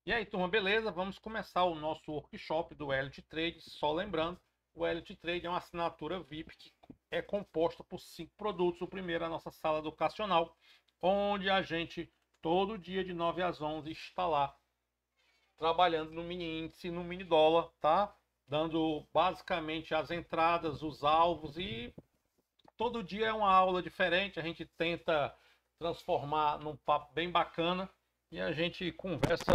E aí, turma, beleza? Vamos começar o nosso workshop do Elite Trade. Só lembrando, o Elite Trade é uma assinatura VIP que é composta por 5 produtos. O primeiro é a nossa sala educacional, onde a gente, todo dia de 9 às 11, está lá trabalhando no mini índice, no mini dólar, tá? Dando basicamente as entradas, os alvos e todo dia é uma aula diferente. A gente tenta transformar num papo bem bacana e a gente conversa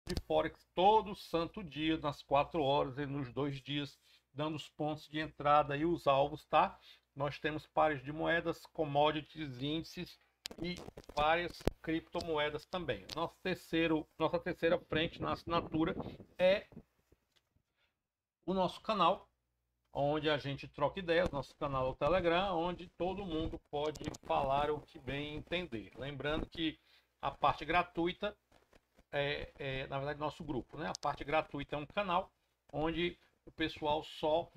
de Forex todo santo dia, nas 4 horas e nos 2 dias, dando os pontos de entrada e os alvos, tá? Nós temos pares de moedas, commodities, índices e várias criptomoedas também. Nossa terceira frente na assinatura é o nosso canal, onde a gente troca ideias, nosso canal é o Telegram, onde todo mundo pode falar o que bem entender. Lembrando que a parte gratuita na verdade, nosso grupo, né? A parte gratuita é um canal onde o pessoal só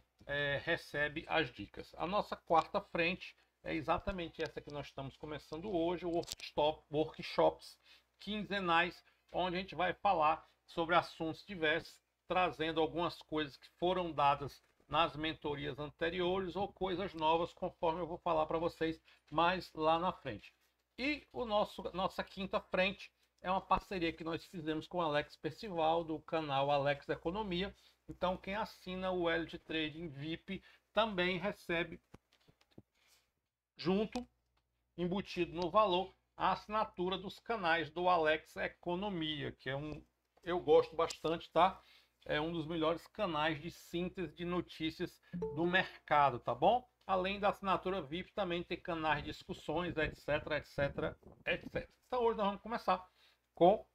recebe as dicas. A nossa quarta frente é exatamente essa que nós estamos começando hoje, o workshops quinzenais, onde a gente vai falar sobre assuntos diversos, trazendo algumas coisas que foram dadas nas mentorias anteriores ou coisas novas, conforme eu vou falar para vocês mais lá na frente. E nossa quinta frente é uma parceria que nós fizemos com o Alex Percival, do canal Alex Economia. Então, quem assina o Elite Trading VIP também recebe, junto, embutido no valor, a assinatura dos canais do Alex Economia, que eu gosto bastante, tá? É um dos melhores canais de síntese de notícias do mercado, tá bom? Além da assinatura VIP, também tem canais de discussões, etc, etc, etc. Então, hoje nós vamos começar com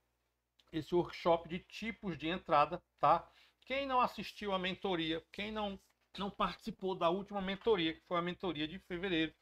esse workshop de tipos de entrada, tá? Quem não assistiu a mentoria, quem não participou da última mentoria, que foi a mentoria de fevereiro,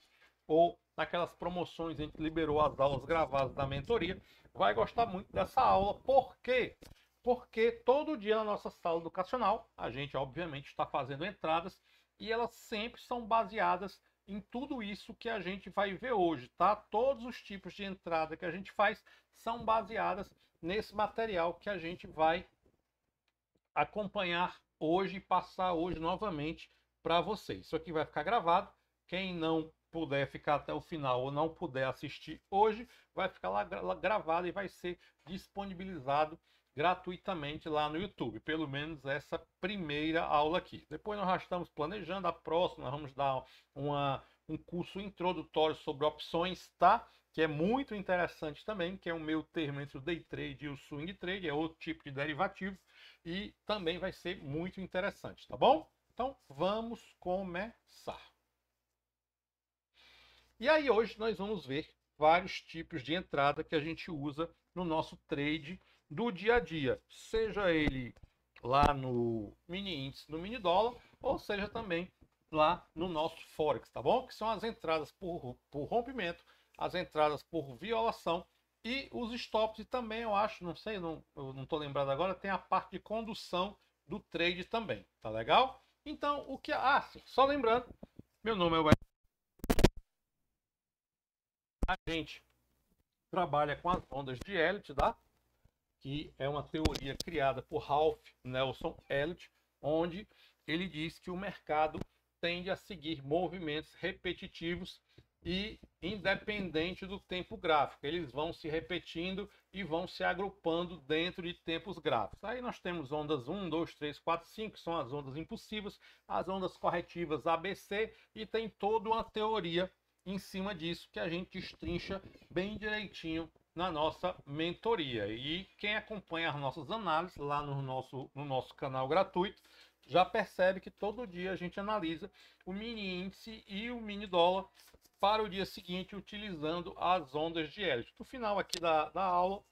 ou naquelas promoções a gente liberou as aulas gravadas da mentoria, vai gostar muito dessa aula. Por quê? Porque todo dia na nossa sala educacional, a gente obviamente está fazendo entradas e elas sempre são baseadas em tudo isso que a gente vai ver hoje, tá? Todos os tipos de entrada que a gente faz são baseadas nesse material que a gente vai acompanhar hoje e passar hoje novamente para vocês. Isso aqui vai ficar gravado. Quem não puder ficar até o final ou não puder assistir hoje, vai ficar lá gravado e vai ser disponibilizado gratuitamente lá no YouTube. Pelo menos essa primeira aula aqui. Depois nós já estamos planejando a próxima. Nós vamos dar um curso introdutório sobre opções, tá? Que é muito interessante também, que é o meio termo entre o day trade e o swing trade, é outro tipo de derivativo e também vai ser muito interessante, tá bom? Então vamos começar. E aí hoje nós vamos ver vários tipos de entrada que a gente usa no nosso trade do dia a dia, seja ele lá no mini índice, no mini dólar, ou seja também lá no nosso Forex, tá bom? Que são as entradas por rompimento, as entradas por violação e os stops. E também eu acho, não sei, eu não estou lembrado agora, tem a parte de condução do trade também, tá legal? Então, o que... sim, só lembrando, meu nome é o... A gente trabalha com as ondas de Elliott, tá? Que é uma teoria criada por Ralph Nelson Elliott, onde ele diz que o mercado tende a seguir movimentos repetitivos e independente do tempo gráfico. Eles vão se repetindo e vão se agrupando dentro de tempos gráficos. Aí nós temos ondas 1, 2, 3, 4, 5, que são as ondas impulsivas, as ondas corretivas ABC, e tem toda uma teoria em cima disso que a gente destrincha bem direitinho na nossa mentoria. E quem acompanha as nossas análises lá no nosso canal gratuito já percebe que todo dia a gente analisa o mini índice e o mini dólar para o dia seguinte utilizando as ondas de Elliott. No final aqui da aula,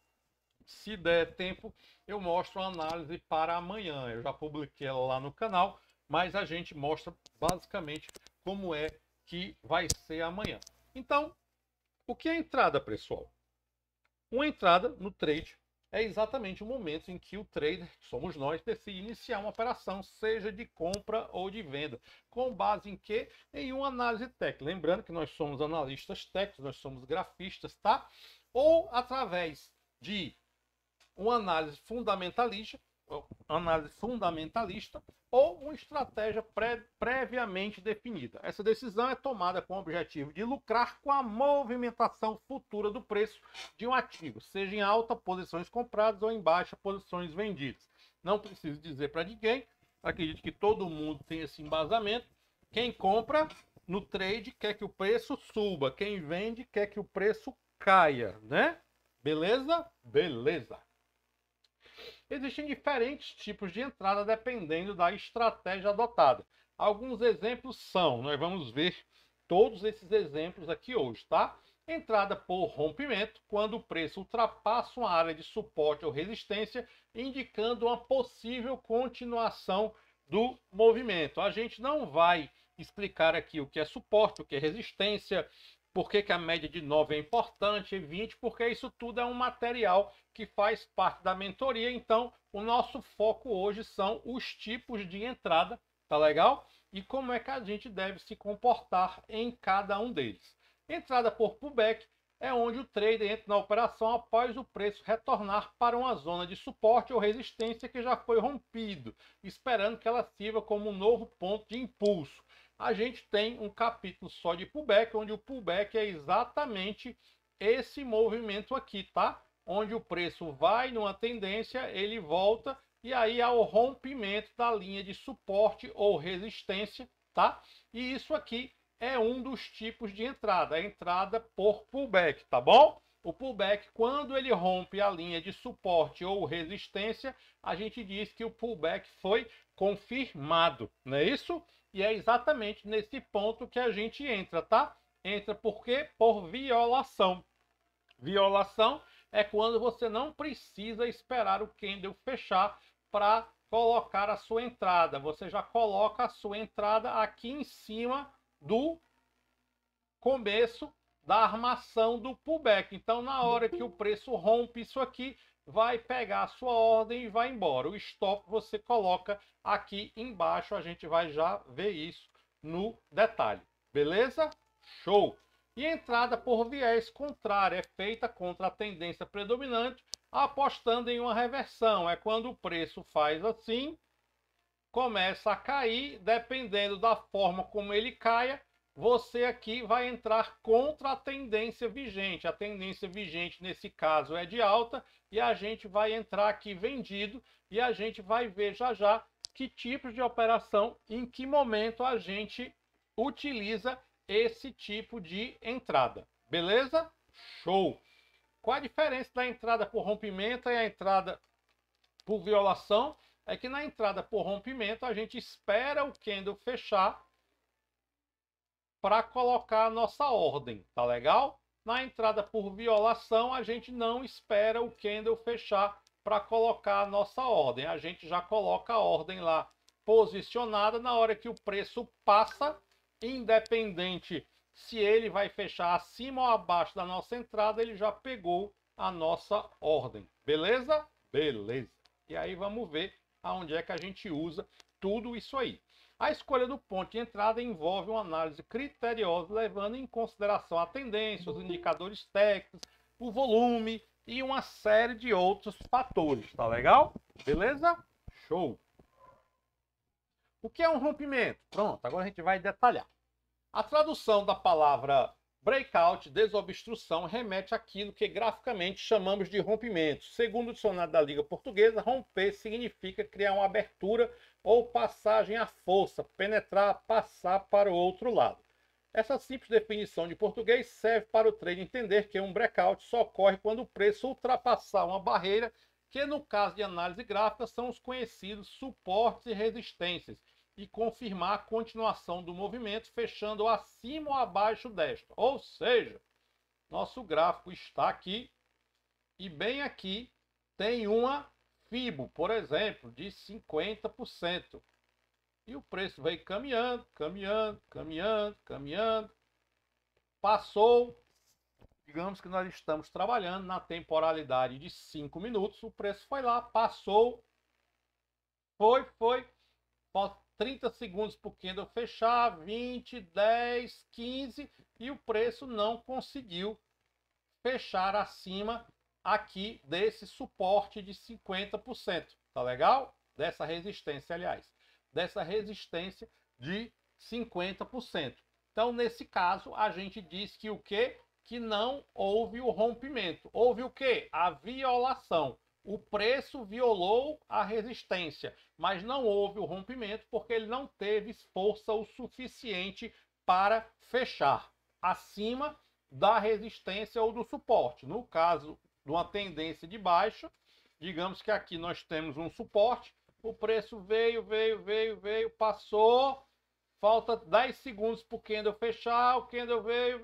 se der tempo, eu mostro a análise para amanhã. Eu já publiquei ela lá no canal, mas a gente mostra basicamente como é que vai ser amanhã. Então, o que é entrada, pessoal? Uma entrada no trade é exatamente o momento em que o trader, que somos nós, decide iniciar uma operação, seja de compra ou de venda. Com base em quê? Em uma análise técnica. Lembrando que nós somos analistas técnicos, nós somos grafistas, tá? Ou através de uma análise fundamentalista ou uma estratégia previamente definida. Essa decisão é tomada com o objetivo de lucrar com a movimentação futura do preço de um ativo, seja em alta, posições compradas, ou em baixa, posições vendidas. Não preciso dizer para ninguém, acredito que todo mundo tem esse embasamento. Quem compra no trade quer que o preço suba, quem vende quer que o preço caia, né? Beleza? Beleza. Existem diferentes tipos de entrada dependendo da estratégia adotada. Alguns exemplos são, nós vamos ver todos esses exemplos aqui hoje, tá? Entrada por rompimento, quando o preço ultrapassa uma área de suporte ou resistência, indicando uma possível continuação do movimento. A gente não vai explicar aqui o que é suporte, o que é resistência, por que a média de 9 é importante, 20, porque isso tudo é um material que faz parte da mentoria. Então, o nosso foco hoje são os tipos de entrada, tá legal? E como é que a gente deve se comportar em cada um deles. Entrada por pullback é onde o trader entra na operação após o preço retornar para uma zona de suporte ou resistência que já foi rompido, esperando que ela sirva como um novo ponto de impulso. A gente tem um capítulo só de pullback, onde o pullback é exatamente esse movimento aqui, tá? Onde o preço vai numa tendência, ele volta e aí há o rompimento da linha de suporte ou resistência, tá? E isso aqui é um dos tipos de entrada, a entrada por pullback, tá bom? O pullback, quando ele rompe a linha de suporte ou resistência, a gente diz que o pullback foi confirmado, não é isso? E é exatamente nesse ponto que a gente entra, tá? Entra por quê? Por violação. Violação é quando você não precisa esperar o candle fechar para colocar a sua entrada. Você já coloca a sua entrada aqui em cima do começo da armação do pullback. Então, na hora que o preço rompe isso aqui, vai pegar a sua ordem e vai embora. O stop você coloca aqui embaixo, a gente vai já ver isso no detalhe. Beleza? Show! E entrada por viés contrário é feita contra a tendência predominante, apostando em uma reversão. É quando o preço faz assim, começa a cair, dependendo da forma como ele caia, você aqui vai entrar contra a tendência vigente. A tendência vigente nesse caso é de alta e a gente vai entrar aqui vendido e a gente vai ver já já que tipos de operação, em que momento a gente utiliza esse tipo de entrada. Beleza? Show! Qual a diferença da entrada por rompimento e a entrada por violação? É que na entrada por rompimento a gente espera o candle fechar para colocar a nossa ordem, tá legal? Na entrada por violação, a gente não espera o candle fechar para colocar a nossa ordem. A gente já coloca a ordem lá posicionada na hora que o preço passa, independente se ele vai fechar acima ou abaixo da nossa entrada, ele já pegou a nossa ordem. Beleza? Beleza. E aí vamos ver aonde é que a gente usa tudo isso aí. A escolha do ponto de entrada envolve uma análise criteriosa, levando em consideração a tendência, os indicadores técnicos, o volume e uma série de outros fatores. Tá legal? Beleza? Show! O que é um rompimento? Pronto, agora a gente vai detalhar. A tradução da palavra breakout, desobstrução, remete àquilo que graficamente chamamos de rompimento. Segundo o dicionário da Liga Portuguesa, romper significa criar uma abertura ou passagem à força, penetrar, passar para o outro lado. Essa simples definição de português serve para o trader entender que um breakout só ocorre quando o preço ultrapassar uma barreira, que no caso de análise gráfica são os conhecidos suportes e resistências, e confirmar a continuação do movimento, fechando acima ou abaixo desta. Ou seja, nosso gráfico está aqui e bem aqui tem uma FIBO, por exemplo, de 50%. E o preço veio caminhando, caminhando, caminhando, caminhando. Passou Digamos que nós estamos trabalhando na temporalidade de 5 minutos, o preço foi lá, passou, falta 30 segundos para o candle fechar, 20, 10, 15, e o preço não conseguiu fechar acima aqui desse suporte de 50%. Tá legal? Dessa resistência, aliás. Dessa resistência de 50%. Então, nesse caso, a gente diz que o quê? Que não houve o rompimento. Houve o quê? A violação. O preço violou a resistência, mas não houve o rompimento porque ele não teve força o suficiente para fechar acima da resistência ou do suporte. No caso de uma tendência de baixa, digamos que aqui nós temos um suporte, o preço veio, passou, falta 10 segundos para o candle fechar, o candle veio.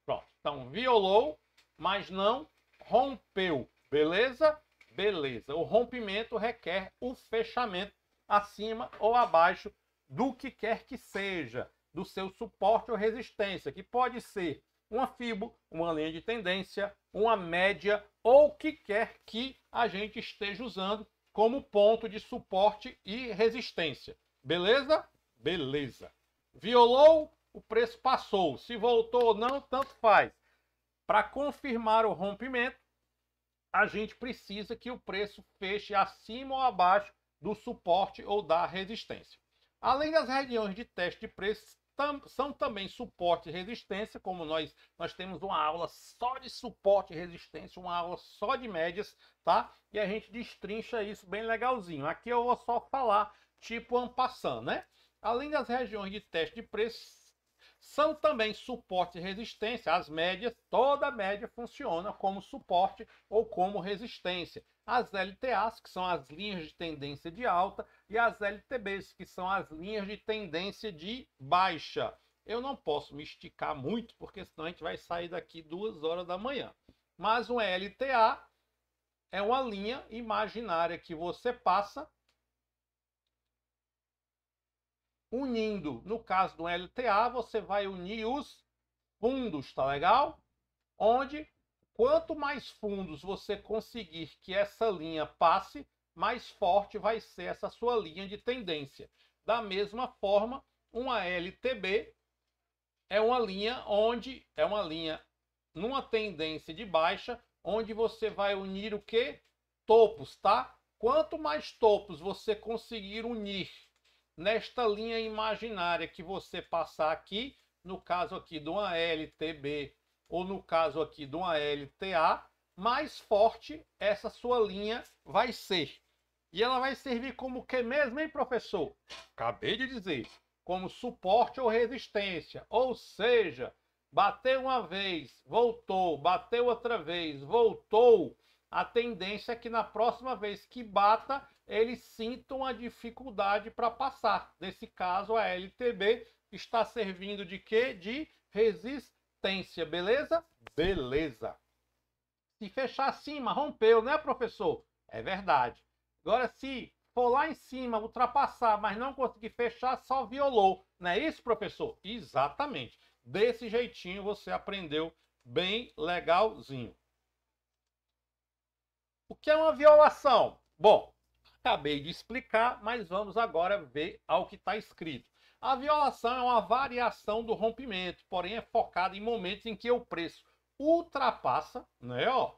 Pronto. Então, violou, mas não rompeu. Beleza? Beleza. O rompimento requer o fechamento acima ou abaixo do que quer que seja, do seu suporte ou resistência, que pode ser uma FIBO, uma linha de tendência, uma média ou o que quer que a gente esteja usando como ponto de suporte e resistência. Beleza? Beleza. Violou, o preço passou. Se voltou ou não, tanto faz. Para confirmar o rompimento, a gente precisa que o preço feche acima ou abaixo do suporte ou da resistência. Além das regiões de teste de preços, são também suporte e resistência, como nós temos uma aula só de suporte e resistência, uma aula só de médias, tá? E a gente destrincha isso bem legalzinho. Aqui eu vou só falar tipo en passant, né? Além das regiões de teste de preços, são também suporte e resistência. As médias, toda média funciona como suporte ou como resistência. As LTAs, que são as linhas de tendência de alta, e as LTBs, que são as linhas de tendência de baixa. Eu não posso me esticar muito, porque senão a gente vai sair daqui 2 horas da manhã. Mas um LTA é uma linha imaginária que você passa unindo. No caso do LTA, você vai unir os fundos, tá legal? Onde quanto mais fundos você conseguir que essa linha passe, mais forte vai ser essa sua linha de tendência. Da mesma forma, uma LTB é uma linha numa tendência de baixa, onde você vai unir o que? Topos, tá? Quanto mais topos você conseguir unir nesta linha imaginária que você passar aqui, no caso aqui de uma LTB ou no caso aqui de uma LTA, mais forte essa sua linha vai ser. E ela vai servir como o que mesmo, hein, professor? Acabei de dizer, como suporte ou resistência. Ou seja, bateu uma vez, voltou, bateu outra vez, voltou. A tendência é que na próxima vez que bata, eles sintam a dificuldade para passar. Nesse caso, a LTB está servindo de quê? De resistência, beleza? Beleza. Se fechar acima, rompeu, né, professor? É verdade. Agora, se for lá em cima, ultrapassar, mas não conseguir fechar, só violou. Não é isso, professor? Exatamente. Desse jeitinho você aprendeu bem legalzinho. O que é uma violação? Bom, acabei de explicar, mas vamos agora ver ao que está escrito. A violação é uma variação do rompimento, porém é focada em momentos em que o preço ultrapassa, né, ó,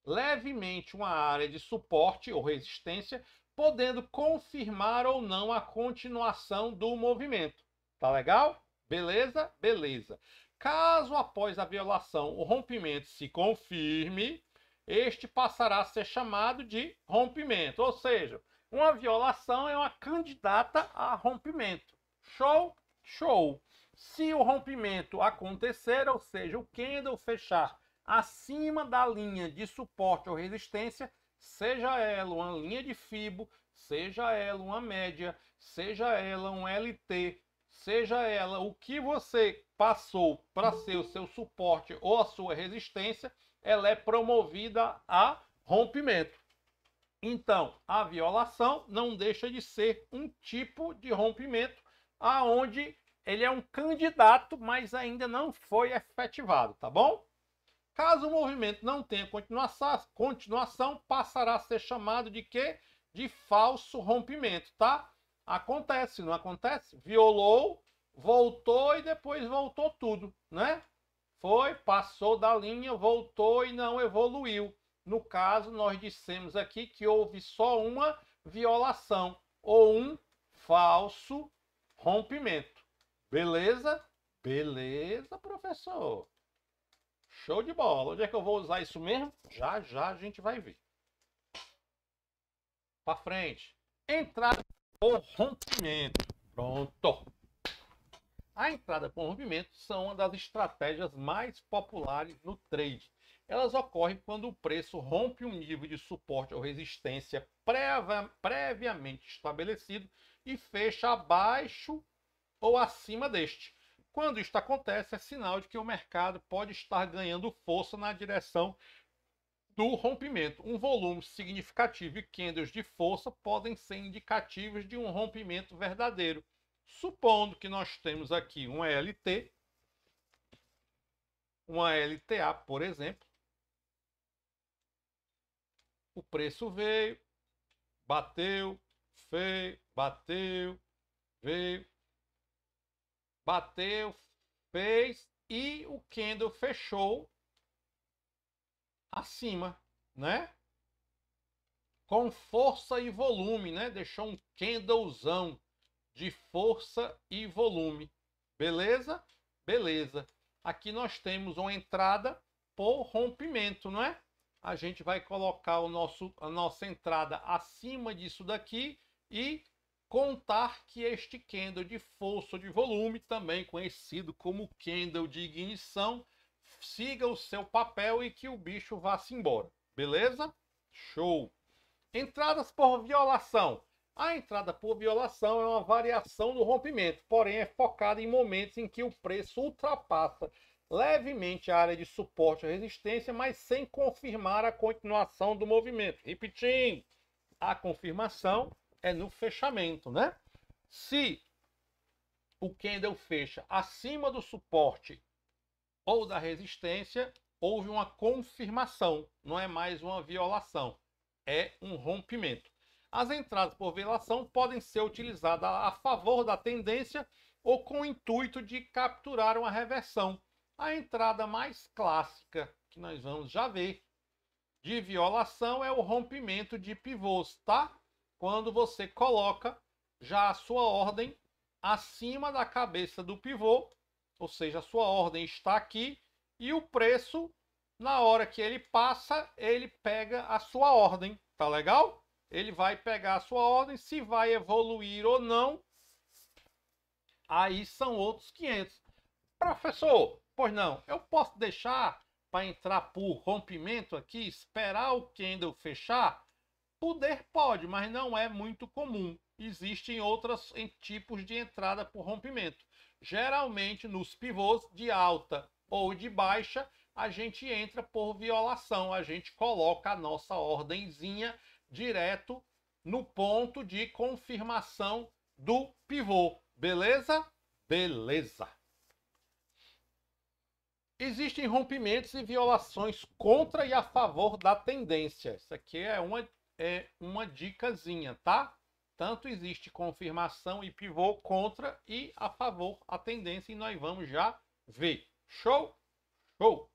levemente uma área de suporte ou resistência, podendo confirmar ou não a continuação do movimento. Tá legal? Beleza? Beleza. Caso após a violação o rompimento se confirme, este passará a ser chamado de rompimento. Ou seja, uma violação é uma candidata a rompimento. Show? Show. Se o rompimento acontecer, ou seja, o candle fechar acima da linha de suporte ou resistência, seja ela uma linha de FIBO, seja ela uma média, seja ela um LT, seja ela o que você passou para ser o seu suporte ou a sua resistência, ela é promovida a rompimento. Então, a violação não deixa de ser um tipo de rompimento aonde ele é um candidato, mas ainda não foi efetivado, tá bom? Caso o movimento não tenha continuação, passará a ser chamado de quê? De falso rompimento, tá? Acontece, não acontece? Violou, voltou e depois voltou tudo, né? Foi, passou da linha, voltou e não evoluiu. No caso, nós dissemos aqui que houve só uma violação ou um falso rompimento. Beleza? Beleza, professor. Show de bola. Onde é que eu vou usar isso mesmo? Já já a gente vai ver. Para frente. Entrada por rompimento. Pronto. A entrada por rompimento são uma das estratégias mais populares no trade. Elas ocorrem quando o preço rompe um nível de suporte ou resistência previamente estabelecido e fecha abaixo ou acima deste. Quando isto acontece, é sinal de que o mercado pode estar ganhando força na direção do rompimento. Um volume significativo e candles de força podem ser indicativos de um rompimento verdadeiro. Supondo que nós temos aqui uma LT, uma LTA, por exemplo. O preço veio, bateu, veio, bateu, veio, bateu, fez e o candle fechou acima, né? Com força e volume, né? Deixou um candlezão de força e volume. Beleza? Beleza. Aqui nós temos uma entrada por rompimento, não é? A gente vai colocar a nossa entrada acima disso daqui e contar que este candle de força ou de volume, também conhecido como candle de ignição, siga o seu papel e que o bicho vá-se embora. Beleza? Show! Entradas por violação. A entrada por violação é uma variação do rompimento, porém é focada em momentos em que o preço ultrapassa levemente a área de suporte ou resistência, mas sem confirmar a continuação do movimento. Repetindo, a confirmação é no fechamento, né? Se o candle fecha acima do suporte ou da resistência, houve uma confirmação, não é mais uma violação, é um rompimento. As entradas por violação podem ser utilizadas a favor da tendência ou com o intuito de capturar uma reversão. A entrada mais clássica, que nós vamos já ver, de violação é o rompimento de pivôs, tá? Quando você coloca já a sua ordem acima da cabeça do pivô, ou seja, a sua ordem está aqui e o preço, na hora que ele passa, ele pega a sua ordem, tá legal? Ele vai pegar a sua ordem, se vai evoluir ou não, aí são outros 500. Professor, pois não, eu posso deixar para entrar por rompimento aqui, esperar o candle fechar? Poder pode, mas não é muito comum. Existem outros tipos de entrada por rompimento. Geralmente nos pivôs de alta ou de baixa, a gente entra por violação. A gente coloca a nossa ordenzinha direto no ponto de confirmação do pivô. Beleza? Beleza. Existem rompimentos e violações contra e a favor da tendência. Isso aqui é uma dicasinha, tá? Tanto existe confirmação e pivô contra e a favor a tendência e nós vamos já ver. Show? Show!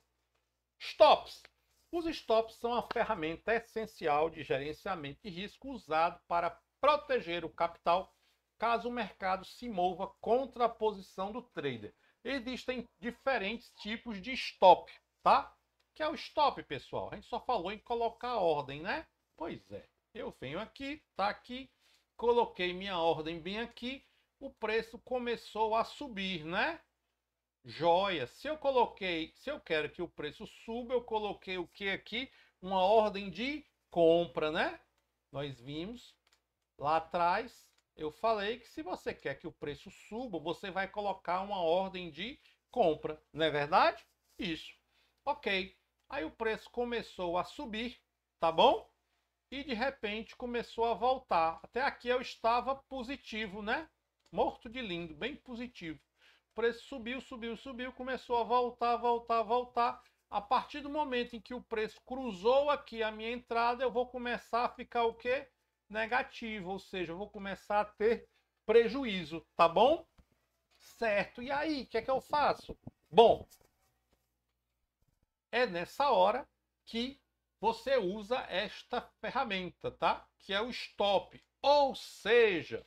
Stops. Os stops são a ferramenta essencial de gerenciamento de risco usado para proteger o capital caso o mercado se mova contra a posição do trader. Existem diferentes tipos de stop, tá? Que é o stop, pessoal. A gente só falou em colocar a ordem, né? Pois é. Eu venho aqui, tá aqui, coloquei minha ordem bem aqui, o preço começou a subir, né? Joia. Se eu quero que o preço suba, eu coloquei o que aqui? Uma ordem de compra, né? Nós vimos lá atrás, eu falei que se você quer que o preço suba, você vai colocar uma ordem de compra, não é verdade? Isso. Ok. Aí o preço começou a subir, tá bom? E de repente começou a voltar. Até aqui eu estava positivo, né? Morto de lindo, bem positivo. preço subiu, subiu, subiu, começou a voltar, voltar, voltar. A partir do momento em que o preço cruzou aqui a minha entrada, eu vou começar a ficar o quê? Negativo, ou seja, eu vou começar a ter prejuízo, tá bom? Certo, e aí, o que é que eu faço? Bom, é nessa hora que você usa esta ferramenta, tá? Que é o stop, ou seja,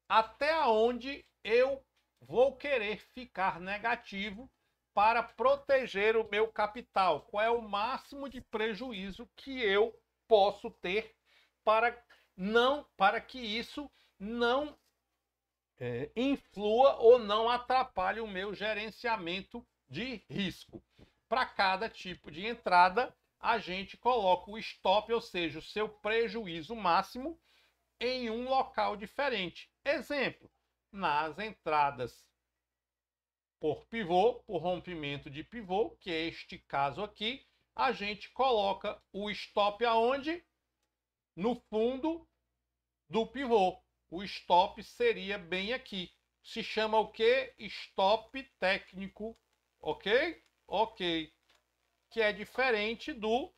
até onde eu vou querer ficar negativo para proteger o meu capital. Qual é o máximo de prejuízo que eu posso ter para que isso não influa ou não atrapalhe o meu gerenciamento de risco. Para cada tipo de entrada, a gente coloca o stop, ou seja, o seu prejuízo máximo em um local diferente. Exemplo, nas entradas por pivô, por rompimento de pivô, que é este caso aqui, a gente coloca o stop aonde? No fundo do pivô. O stop seria bem aqui. Se chama o que? Stop técnico, ok? Ok. Que é diferente do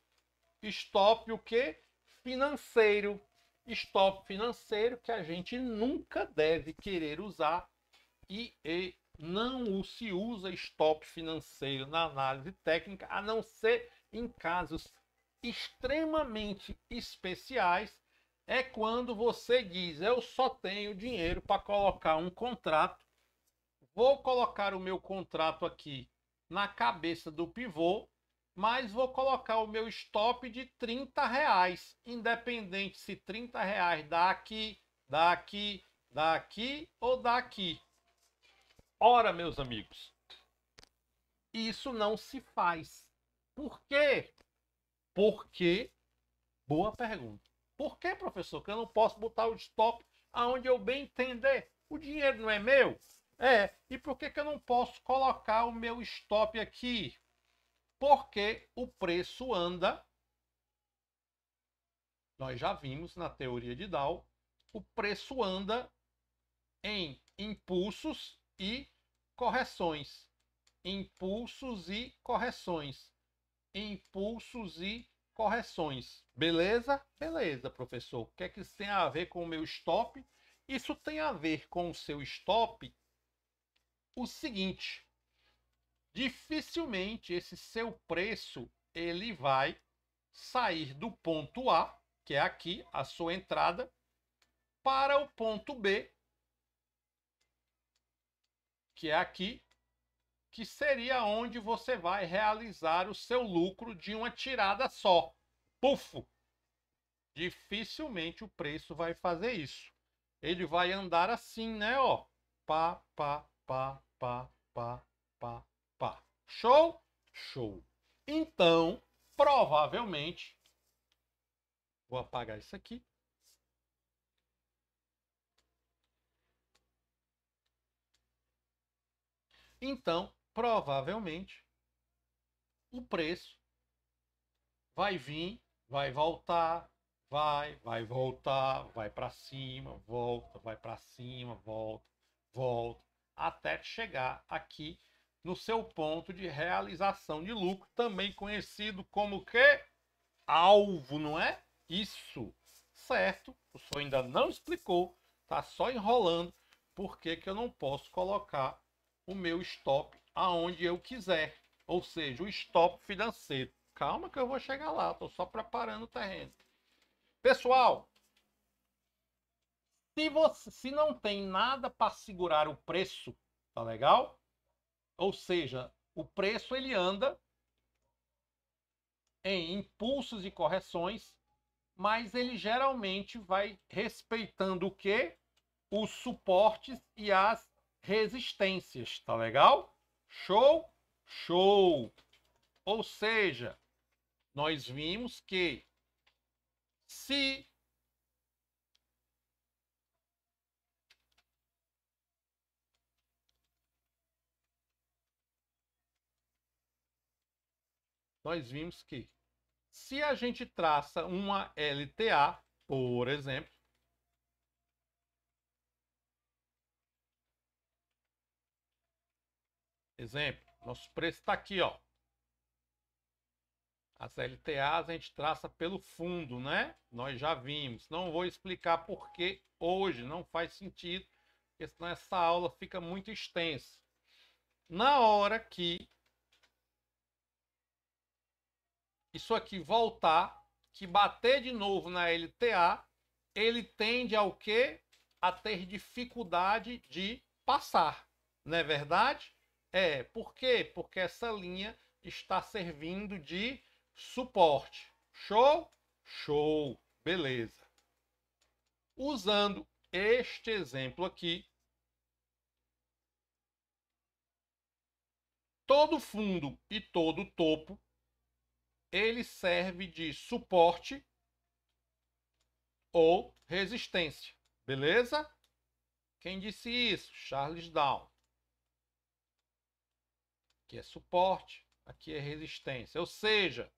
stop o que? Financeiro. Stop financeiro que a gente nunca deve querer usar e não se usa stop financeiro na análise técnica, a não ser em casos extremamente especiais. É quando você diz, eu só tenho dinheiro para colocar um contrato, vou colocar o meu contrato aqui na cabeça do pivô, mas vou colocar o meu stop de R$ 30, independente se R$ 30 dá aqui, dá aqui, dá aqui ou dá aqui. Ora, meus amigos, isso não se faz. Por quê? Porque, boa pergunta. Por que, professor, que eu não posso botar o stop aonde eu bem entender? O dinheiro não é meu? É. E por que eu não posso colocar o meu stop aqui? Porque o preço anda, nós já vimos na teoria de Dow, o preço anda em impulsos e correções. Impulsos e correções. Impulsos e correções. Beleza? Beleza, professor. O que é que isso tem a ver com o meu stop? Isso tem a ver com o seu stop o seguinte: dificilmente esse seu preço ele vai sair do ponto A, que é aqui a sua entrada, para o ponto B, que é aqui, que seria onde você vai realizar o seu lucro de uma tirada só. Pufo! Dificilmente o preço vai fazer isso. Ele vai andar assim, né? Ó. Pá, pá, pá, pá, pá, pá, pá. Show? Show. Então, provavelmente, vou apagar isso aqui. Então, provavelmente, o preço vai vir, vai voltar, vai voltar, vai para cima, volta, vai para cima, volta, volta, até chegar aqui no seu ponto de realização de lucro, também conhecido como que? Alvo, não é? Isso, certo? O senhor ainda não explicou, tá só enrolando, por que eu não posso colocar o meu stop aonde eu quiser, ou seja, o stop financeiro. Calma que eu vou chegar lá, estou só preparando o terreno. Pessoal, se não tem nada para segurar o preço, tá legal? Ou seja, o preço ele anda em impulsos e correções, mas ele geralmente vai respeitando o quê? Os suportes e as resistências, tá legal? Show? Show! Ou seja, nós vimos que se se a gente traça uma LTA, por exemplo, Exemplo, nosso preço está aqui, ó. As LTAs a gente traça pelo fundo, né? Nós já vimos. Não vou explicar por que hoje, não faz sentido, porque senão essa aula fica muito extensa. Na hora que isso aqui voltar, que bater de novo na LTA, ele tende ao quê? A ter dificuldade de passar. Não é verdade? Por quê? Porque essa linha está servindo de suporte. Show? Show. Beleza. Usando este exemplo aqui, todo fundo e todo topo, ele serve de suporte ou resistência. Beleza? Quem disse isso? Charles Down. Aqui é suporte, aqui é resistência. Ou seja,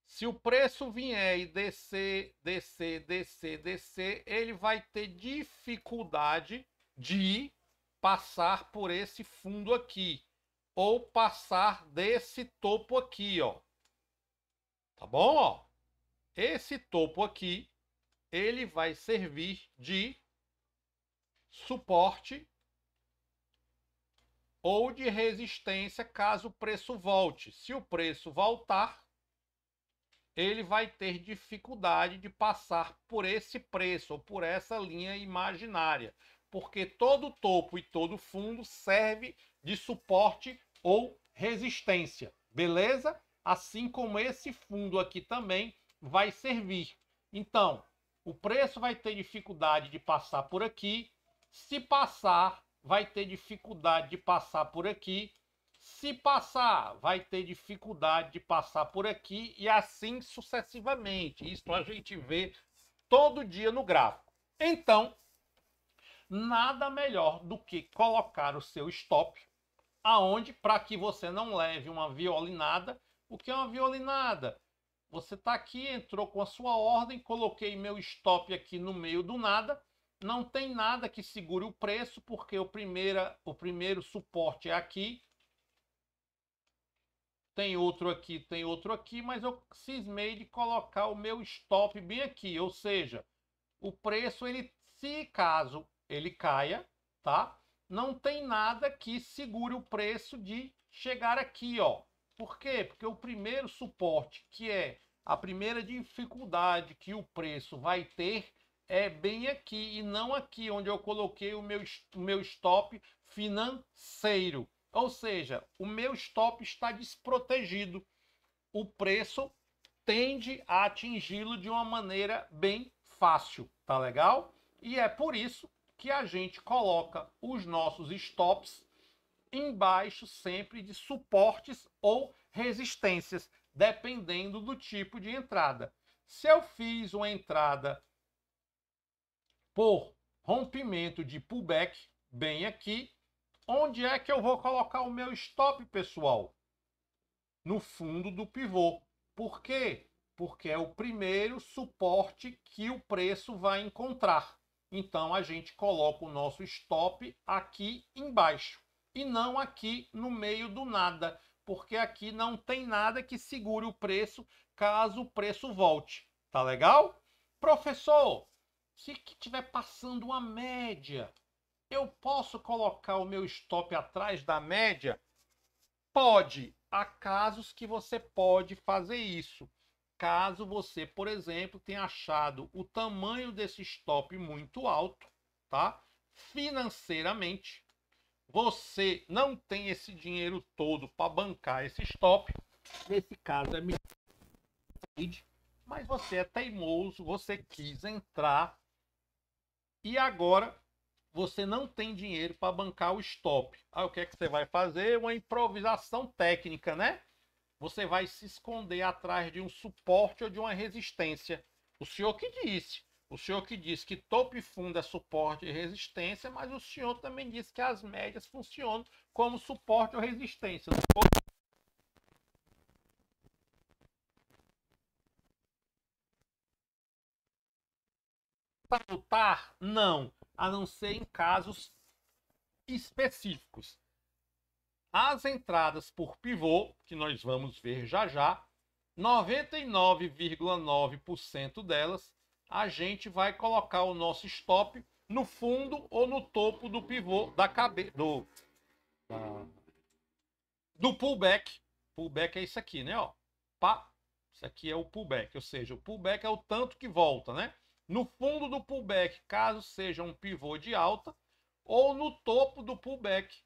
se o preço vier e descer, descer, descer, descer, ele vai ter dificuldade de passar por esse fundo aqui. Ou passar desse topo aqui, ó. Tá bom, ó? Esse topo aqui, ele vai servir de suporte ou de resistência caso o preço volte. Se o preço voltar, ele vai ter dificuldade de passar por esse preço ou por essa linha imaginária, porque todo topo e todo fundo serve de suporte ou resistência, beleza? Assim como esse fundo aqui também vai servir. Então, o preço vai ter dificuldade de passar por aqui. Se passar, vai ter dificuldade de passar por aqui. Se passar, vai ter dificuldade de passar por aqui e assim sucessivamente. Isso a gente vê todo dia no gráfico. Então, nada melhor do que colocar o seu stop aonde, para que você não leve uma violinada. O que é uma violinada? Você está aqui, entrou com a sua ordem, coloquei meu stop aqui no meio do nada, não tem nada que segure o preço, porque o primeiro suporte é aqui, tem outro aqui, mas eu cismei de colocar o meu stop bem aqui, ou seja, o preço, se caso ele caia, tá? Não tem nada que segure o preço de chegar aqui, ó. Por quê? Porque o primeiro suporte, que é a primeira dificuldade que o preço vai ter, é bem aqui e não aqui onde eu coloquei o meu stop financeiro. Ou seja, o meu stop está desprotegido. O preço tende a atingi-lo de uma maneira bem fácil, tá legal? E é por isso que a gente coloca os nossos stops embaixo sempre de suportes ou resistências, dependendo do tipo de entrada. Se eu fiz uma entrada por rompimento de pullback, bem aqui, onde é que eu vou colocar o meu stop, pessoal? No fundo do pivô. Por quê? Porque é o primeiro suporte que o preço vai encontrar. Então a gente coloca o nosso stop aqui embaixo e não aqui no meio do nada, porque aqui não tem nada que segure o preço caso o preço volte. Tá legal? Professor, se estiver passando uma média, eu posso colocar o meu stop atrás da média? Pode. Há casos que você pode fazer isso. Caso você, por exemplo, tenha achado o tamanho desse stop muito alto, tá? Financeiramente, você não tem esse dinheiro todo para bancar esse stop. Nesse caso é mid, mas você é teimoso, você quis entrar e agora você não tem dinheiro para bancar o stop. Aí o que é que você vai fazer? Uma improvisação técnica, né? Você vai se esconder atrás de um suporte ou de uma resistência. O senhor que disse. O senhor que disse que topo e fundo é suporte e resistência, mas o senhor também disse que as médias funcionam como suporte ou resistência. Para lutar? Não. A não ser em casos específicos. As entradas por pivô, que nós vamos ver já já, 99,9% delas, a gente vai colocar o nosso stop no fundo ou no topo do pivô da cabeça do pullback. Pullback é isso aqui, né? Ó, pá, isso aqui é o pullback, ou seja, o pullback é o tanto que volta, né? No fundo do pullback, caso seja um pivô de alta, ou no topo do pullback,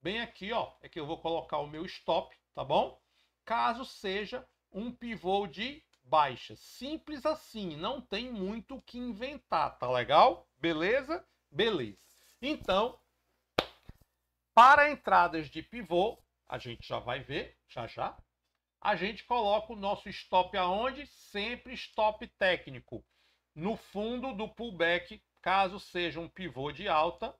bem aqui, ó, é que eu vou colocar o meu stop, tá bom? Caso seja um pivô de baixa. Simples assim, não tem muito o que inventar, tá legal? Beleza? Beleza. Então, para entradas de pivô, a gente já vai ver, já já, a gente coloca o nosso stop aonde? Sempre stop técnico. No fundo do pullback, caso seja um pivô de alta,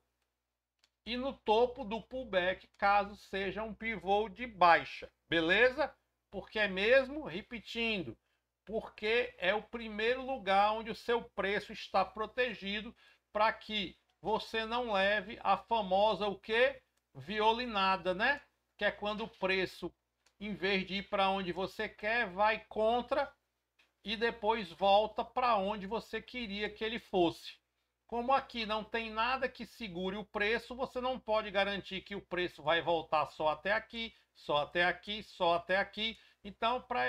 e no topo do pullback, caso seja um pivô de baixa. Beleza? Porque é mesmo, repetindo, porque é o primeiro lugar onde o seu preço está protegido para que você não leve a famosa o quê? Violinada, né? Que é quando o preço, em vez de ir para onde você quer, vai contra e depois volta para onde você queria que ele fosse. Como aqui não tem nada que segure o preço, você não pode garantir que o preço vai voltar só até aqui, só até aqui, só até aqui. Então, para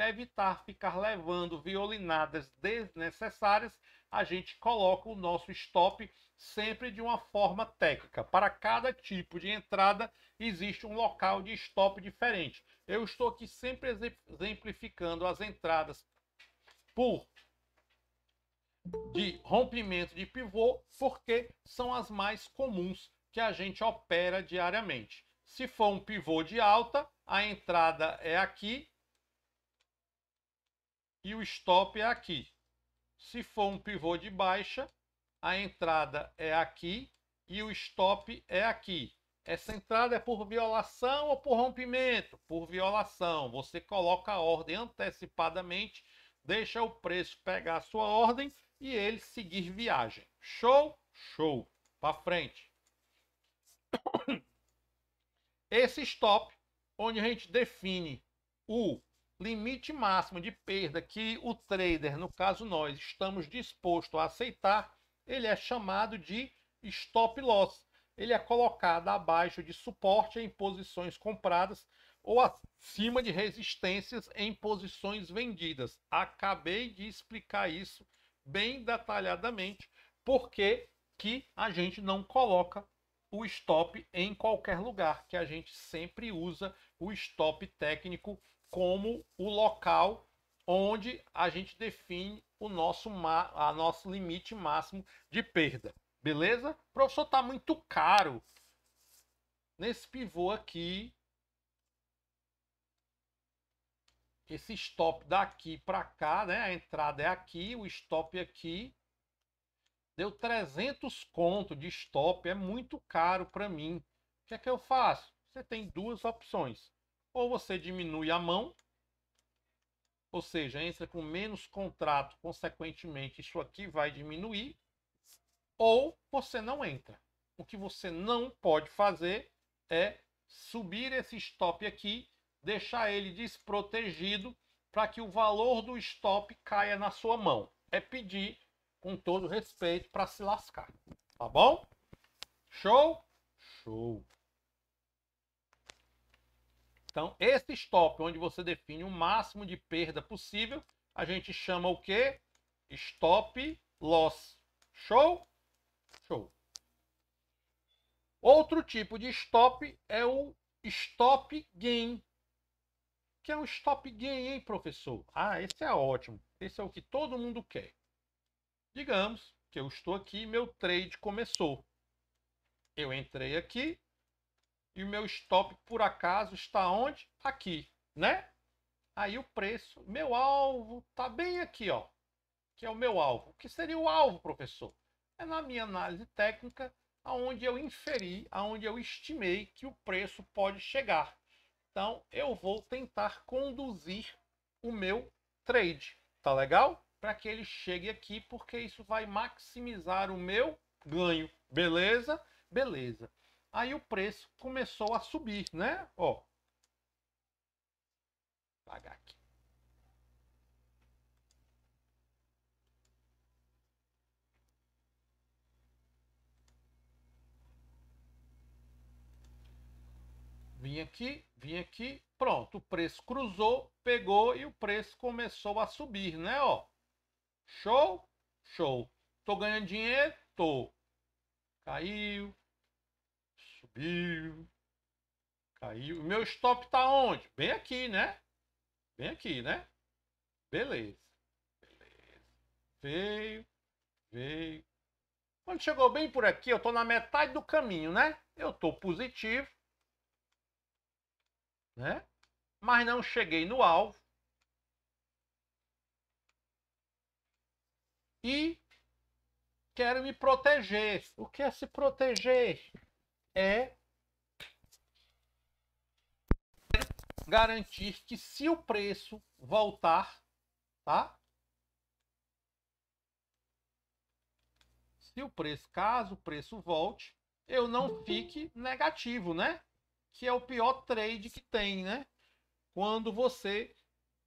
evitar ficar levando violinadas desnecessárias, a gente coloca o nosso stop sempre de uma forma técnica. Para cada tipo de entrada, existe um local de stop diferente. Eu estou aqui sempre exemplificando as entradas por de rompimento de pivô, porque são as mais comuns que a gente opera diariamente. Se for um pivô de alta, a entrada é aqui e o stop é aqui. Se for um pivô de baixa, a entrada é aqui e o stop é aqui. Essa entrada é por violação ou por rompimento? Por violação. Você coloca a ordem antecipadamente, deixa o preço pegar a sua ordem e ele seguir viagem. Show? Show. Para frente. Esse stop, onde a gente define o limite máximo de perda que o trader, no caso nós, estamos disposto a aceitar, ele é chamado de stop loss. Ele é colocado abaixo de suporte em posições compradas ou acima de resistências em posições vendidas. Acabei de explicar isso bem detalhadamente, porque que a gente não coloca o stop em qualquer lugar, que a gente sempre usa o stop técnico como o local onde a gente define o nosso limite máximo de perda. Beleza? Professor, tá muito caro. Nesse pivô aqui, esse stop daqui para cá, né? A entrada é aqui, o stop aqui. Deu 300 conto de stop, é muito caro para mim. O que é que eu faço? Você tem duas opções. Ou você diminui a mão, ou seja, entra com menos contrato, consequentemente isso aqui vai diminuir, ou você não entra. O que você não pode fazer é subir esse stop aqui, deixar ele desprotegido para que o valor do stop caia na sua mão. É pedir, com todo respeito, para se lascar. Tá bom? Show? Show. Então, esse stop, onde você define o máximo de perda possível, a gente chama o quê? Stop loss. Show? Show. Outro tipo de stop é o stop gain. O que é um stop gain, hein, professor? Ah, esse é ótimo. Esse é o que todo mundo quer. Digamos que eu estou aqui e meu trade começou. Eu entrei aqui e o meu stop, por acaso, está onde? Aqui, né? Aí o preço, meu alvo, tá bem aqui, ó. Que é o meu alvo. O que seria o alvo, professor? É na minha análise técnica, aonde eu inferi, aonde eu estimei que o preço pode chegar. Então, eu vou tentar conduzir o meu trade, tá legal? Para que ele chegue aqui, porque isso vai maximizar o meu ganho. Beleza? Beleza. Aí o preço começou a subir, né? Ó. Vou apagar aqui. Vim aqui, pronto, o preço cruzou, pegou e o preço começou a subir, né, ó. Show? Show. Tô ganhando dinheiro? Tô. Caiu, subiu, caiu. O meu stop tá onde? Bem aqui, né? Bem aqui, né? Beleza. Beleza. Veio, veio. Quando chegou bem por aqui, eu tô na metade do caminho, né? Eu tô positivo, né? Mas não cheguei no alvo. E quero me proteger. O que é se proteger? É garantir que se o preço voltar, tá? Se o preço, caso o preço volte, eu não fique negativo, né? Que é o pior trade que tem, né? Quando você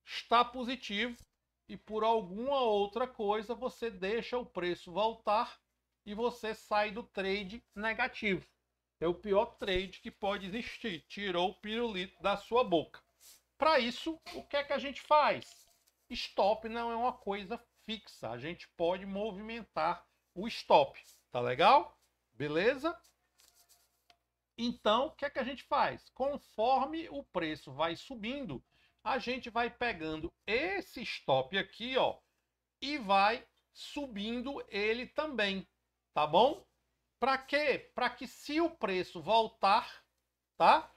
está positivo e por alguma outra coisa você deixa o preço voltar e você sai do trade negativo. É o pior trade que pode existir. Tirou o pirulito da sua boca. Para isso, o que é que a gente faz? Stop não é uma coisa fixa. A gente pode movimentar o stop. Tá legal? Beleza? Então, o que é que a gente faz? Conforme o preço vai subindo, a gente vai pegando esse stop aqui, ó, e vai subindo ele também, tá bom? Para quê? Para que se o preço voltar, tá?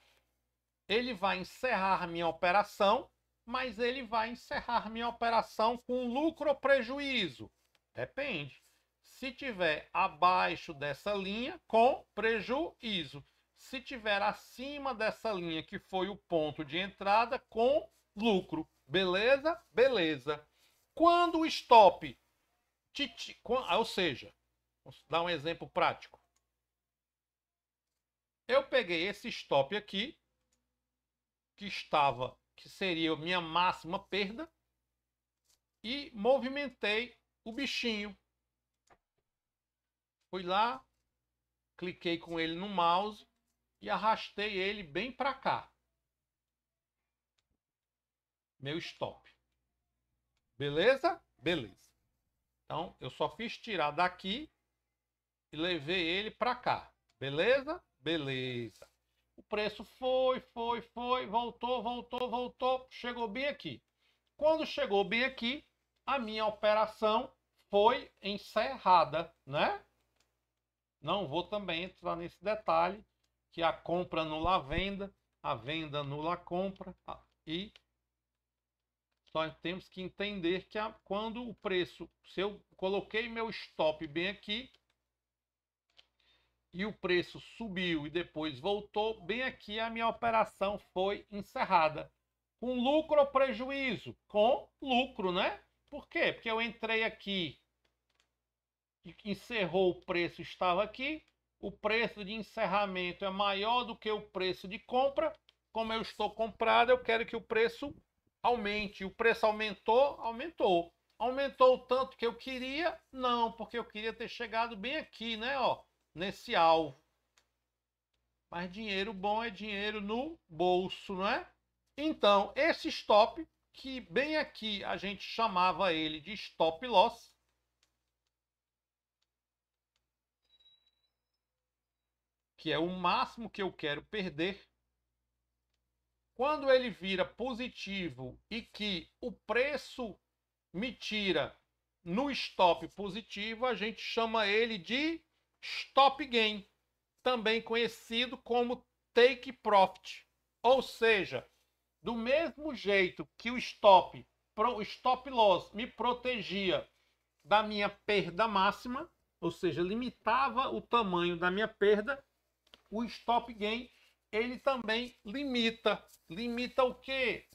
Ele vai encerrar minha operação, mas ele vai encerrar minha operação com lucro ou prejuízo? Depende. Se tiver abaixo dessa linha, com prejuízo. Se tiver acima dessa linha, que foi o ponto de entrada, com lucro. Beleza? Beleza. Quando o stop, ou seja, vamos dar um exemplo prático. Eu peguei esse stop aqui, que seria a minha máxima perda, e movimentei o bichinho. Fui lá, cliquei com ele no mouse e arrastei ele bem para cá. Meu stop. Beleza? Beleza. Então, eu só fiz tirar daqui e levei ele para cá. Beleza? Beleza. O preço foi, voltou, chegou bem aqui. Quando chegou bem aqui, a minha operação foi encerrada, né? Não vou também entrar nesse detalhe, que a compra anula a venda anula a compra, e só temos que entender que quando o preço, se eu coloquei meu stop bem aqui, e o preço subiu e depois voltou, bem aqui a minha operação foi encerrada. Com lucro ou prejuízo? Com lucro, né? Por quê? Porque eu entrei aqui e encerrou, o preço estava aqui, o preço de encerramento é maior do que o preço de compra. Como eu estou comprado, eu quero que o preço aumente. O preço aumentou, aumentou. Aumentou o tanto que eu queria? Não, porque eu queria ter chegado bem aqui, né? Ó, nesse alvo. Mas dinheiro bom é dinheiro no bolso, não é? Então, esse stop, que bem aqui a gente chamava ele de stop loss, que é o máximo que eu quero perder. Quando ele vira positivo e que o preço me tira no stop positivo, a gente chama ele de stop gain, também conhecido como take profit. Ou seja, do mesmo jeito que o stop loss me protegia da minha perda máxima, ou seja, limitava o tamanho da minha perda, o stop gain ele também limita. Limita o quê?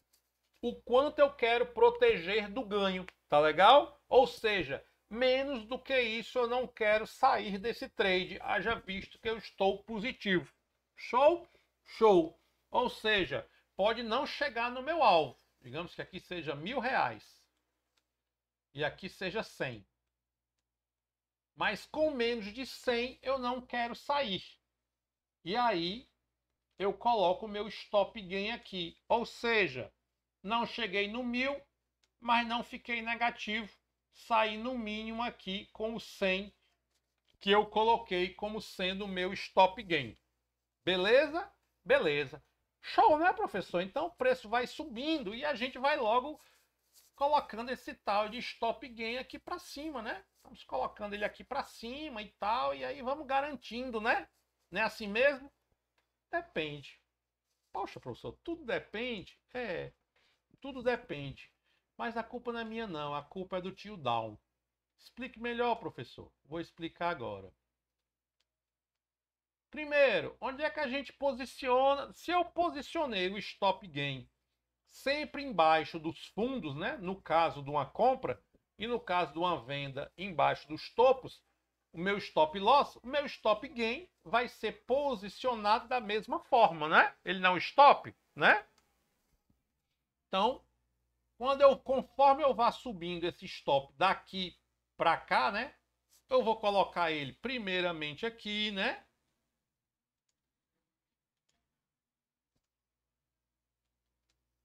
O quanto eu quero proteger do ganho, tá legal? Ou seja, menos do que isso eu não quero sair desse trade, haja visto que eu estou positivo. Show? Show. Ou seja, pode não chegar no meu alvo. Digamos que aqui seja R$1.000 e aqui seja 100. Mas com menos de 100 eu não quero sair. E aí eu coloco o meu stop gain aqui. Ou seja, não cheguei no 1.000, mas não fiquei negativo. Saí no mínimo aqui com o 100 que eu coloquei como sendo o meu stop gain. Beleza? Beleza. Show, né, professor? Então o preço vai subindo e a gente vai logo colocando esse tal de stop gain aqui para cima, né? Vamos colocando ele aqui para cima e tal, e aí vamos garantindo, né? Não é assim mesmo? Depende. Poxa, professor, tudo depende? É, tudo depende. Mas a culpa não é minha, não. A culpa é do tio Down. Explique melhor, professor. Vou explicar agora. Primeiro, onde é que a gente posiciona? Se eu posicionei o stop gain sempre embaixo dos fundos, né? No caso de uma compra e no caso de uma venda embaixo dos topos, o meu stop loss, o meu stop gain vai ser posicionado da mesma forma, né? Ele não stop, né? Então, conforme eu vá subindo esse stop daqui para cá, né? Eu vou colocar ele primeiramente aqui, né?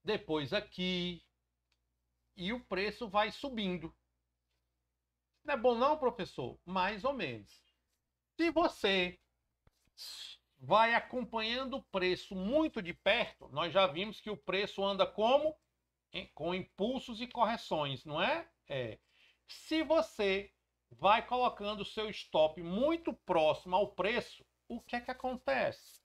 Depois aqui, e o preço vai subindo. Não é bom não, professor? Mais ou menos. Se você vai acompanhando o preço muito de perto, nós já vimos que o preço anda como? Com impulsos e correções, não é? É. Se você vai colocando o seu stop muito próximo ao preço, o que é que acontece?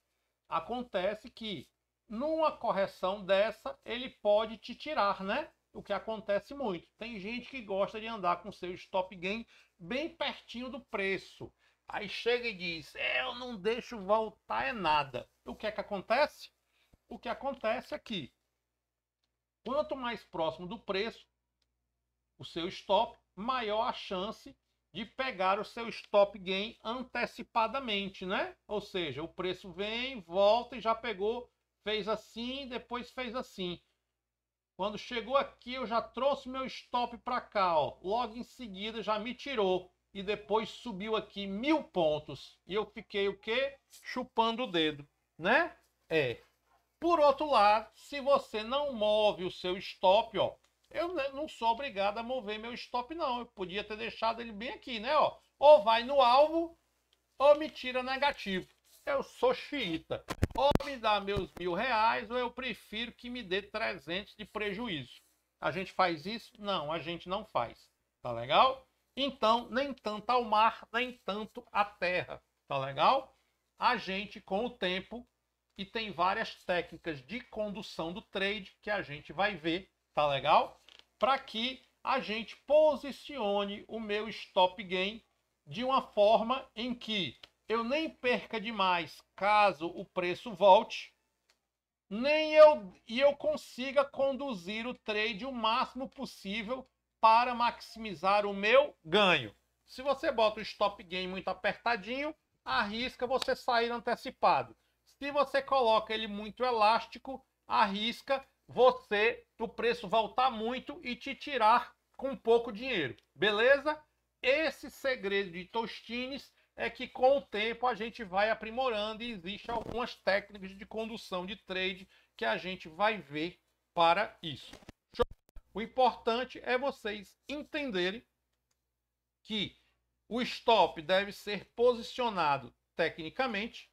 Acontece que numa correção dessa, ele pode te tirar, né? O que acontece muito. Tem gente que gosta de andar com seu stop gain bem pertinho do preço. Aí chega e diz, eu não deixo voltar é nada. O que é que acontece? O que acontece é que quanto mais próximo do preço, o seu stop, maior a chance de pegar o seu stop gain antecipadamente, né? Ou seja, o preço vem, volta e já pegou, fez assim, depois fez assim. Quando chegou aqui, eu já trouxe meu stop para cá, ó. Logo em seguida já me tirou e depois subiu aqui 1.000 pontos. E eu fiquei o quê? Chupando o dedo, né? É. Por outro lado, se você não move o seu stop, ó, eu não sou obrigado a mover meu stop, não. Eu podia ter deixado ele bem aqui, né? Ó. Ou vai no alvo, ou me tira negativo. Eu sou xiita. Ou me dá meus R$1.000, ou eu prefiro que me dê 300 de prejuízo. A gente faz isso? Não, a gente não faz. Tá legal? Então, nem tanto ao mar, nem tanto à terra. Tá legal? A gente, com o tempo, e tem várias técnicas de condução do trade que a gente vai ver, tá legal? Para que a gente posicione o meu stop gain de uma forma em que eu nem perca demais caso o preço volte, nem eu consiga conduzir o trade o máximo possível para maximizar o meu ganho. Se você bota o stop gain muito apertadinho, arrisca você sair antecipado. Se você coloca ele muito elástico, arrisca o preço voltar muito e te tirar com pouco dinheiro. Beleza? Esse segredo de Tostines é que com o tempo a gente vai aprimorando e existem algumas técnicas de condução de trade que a gente vai ver para isso. O importante é vocês entenderem que o stop deve ser posicionado tecnicamente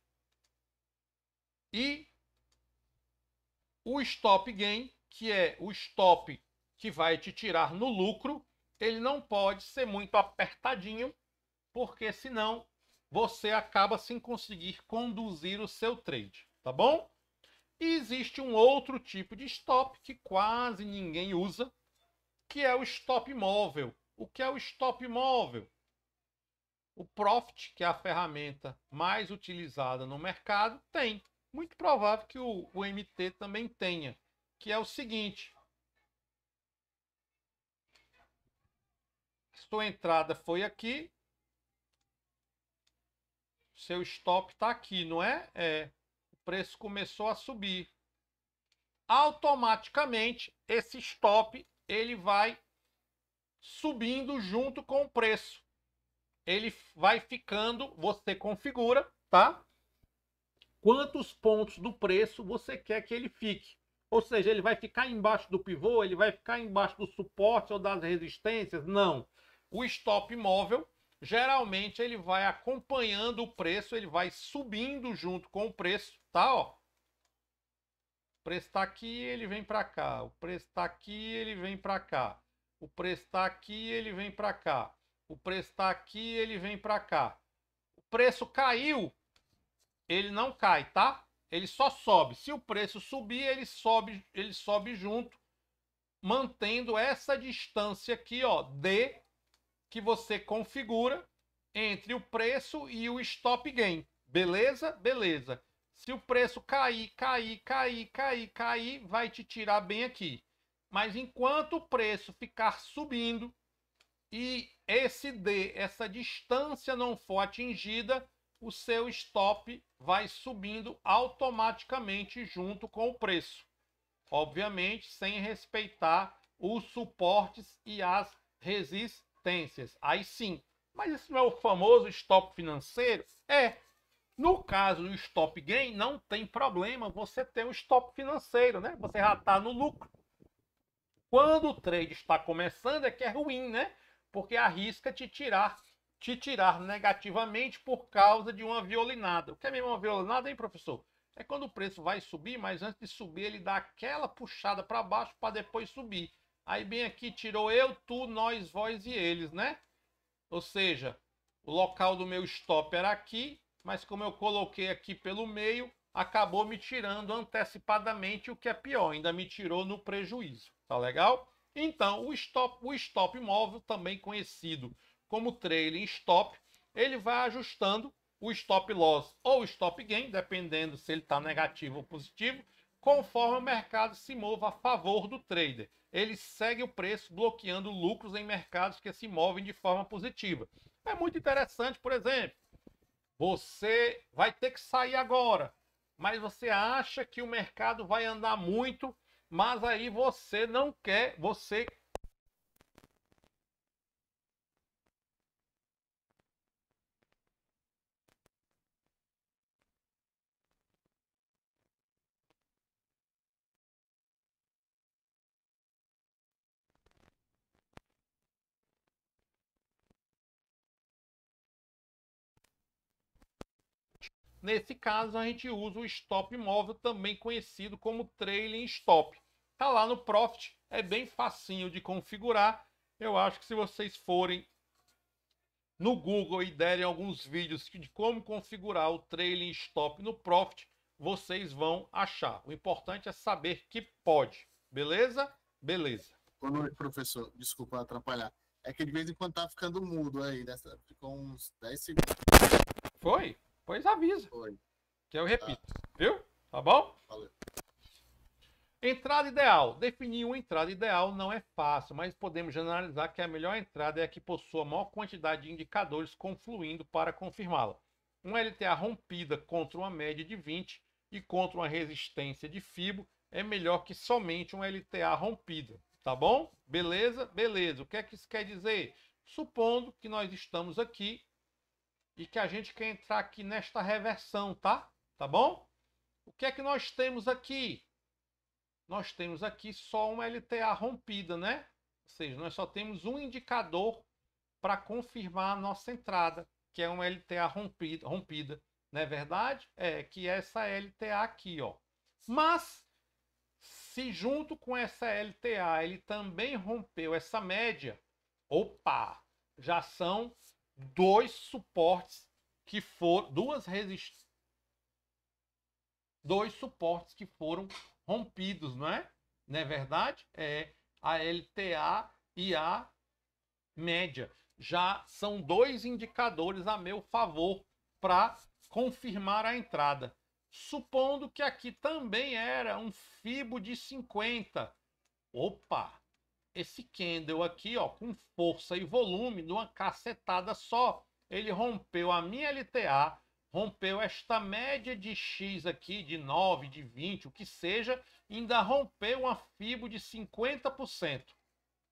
e o stop gain, que é o stop que vai te tirar no lucro, ele não pode ser muito apertadinho, porque senão você acaba sem conseguir conduzir o seu trade, tá bom? E existe um outro tipo de stop que quase ninguém usa, que é o stop móvel. O que é o stop móvel? O Profit, que é a ferramenta mais utilizada no mercado, tem. Muito provável que o MT também tenha, que é o seguinte: sua entrada foi aqui, seu stop está aqui, não é? preço começou a subir. Automaticamente, esse stop ele vai subindo junto com o preço. Ele vai ficando, você configura, tá? Quantos pontos do preço você quer que ele fique. Ou seja, ele vai ficar embaixo do pivô, ele vai ficar embaixo do suporte ou das resistências? Não. O stop móvel, geralmente ele vai acompanhando o preço, ele vai subindo junto com o preço, tá? Ó. O preço está aqui, ele vem para cá. O preço está aqui, ele vem para cá. O preço está aqui, ele vem para cá. O preço está aqui, ele vem para cá. O preço caiu, ele não cai, tá? Ele só sobe. Se o preço subir, ele sobe junto, mantendo essa distância aqui, ó, D, que você configura entre o preço e o stop gain. Beleza? Beleza. Se o preço cair, vai te tirar bem aqui. Mas enquanto o preço ficar subindo e esse D, essa distância não for atingida, o seu stop vai subindo automaticamente junto com o preço. Obviamente, sem respeitar os suportes e as resistências. Aí sim. Mas isso não é o famoso stop financeiro? É. No caso do stop gain, não tem problema você ter um stop financeiro, né? Você já está no lucro. Quando o trade está começando é que é ruim, né? Porque arrisca te tirar negativamente por causa de uma violinada. O que é mesmo uma violinada, hein, professor? É quando o preço vai subir, mas antes de subir ele dá aquela puxada para baixo para depois subir. Aí bem aqui tirou eu, tu, nós, vós e eles, né? Ou seja, o local do meu stop era aqui, mas como eu coloquei aqui pelo meio, acabou me tirando antecipadamente, o que é pior, ainda me tirou no prejuízo. Tá legal? Então, o stop móvel, também conhecido como trailing stop, ele vai ajustando o stop loss ou stop gain, dependendo se ele está negativo ou positivo, conforme o mercado se mova a favor do trader. Ele segue o preço, bloqueando lucros em mercados que se movem de forma positiva. É muito interessante, por exemplo, você vai ter que sair agora, mas você acha que o mercado vai andar muito, mas aí você não quer, você nesse caso, a gente usa o stop móvel, também conhecido como trailing stop. Tá lá no Profit, é bem facinho de configurar. Eu acho que se vocês forem no Google e derem alguns vídeos de como configurar o trailing stop no Profit, vocês vão achar. O importante é saber que pode. Beleza? Beleza. Boa noite, professor. Desculpa atrapalhar. É que de vez em quando tá ficando mudo aí. Ficou uns 10 segundos. Foi? Pois avisa. Foi. Que eu repito. Viu? Tá bom? Valeu. Entrada ideal. Definir uma entrada ideal não é fácil, mas podemos generalizar que a melhor entrada é a que possua a maior quantidade de indicadores confluindo para confirmá-la. Uma LTA rompida contra uma média de 20 e contra uma resistência de FIBO é melhor que somente uma LTA rompida. Tá bom? Beleza? Beleza. O que é que isso quer dizer? Supondo que nós estamos aqui e que a gente quer entrar aqui nesta reversão, tá? Tá bom? O que é que nós temos aqui? Nós temos aqui só uma LTA rompida, né? Ou seja, nós só temos um indicador para confirmar a nossa entrada, que é uma LTA rompida. Não é verdade? É, que é essa LTA aqui, ó. Mas, se junto com essa LTA ele também rompeu essa média, opa, já são dois suportes que foram, dois suportes que foram rompidos, não é? Não é verdade? É a LTA e a média. Já são dois indicadores a meu favor para confirmar a entrada. Supondo que aqui também era um FIBO de 50. Opa! Esse candle aqui, ó, com força e volume, numa cacetada só, ele rompeu a minha LTA, rompeu esta média de X aqui, de 9, de 20, o que seja, ainda rompeu uma FIBO de 50%.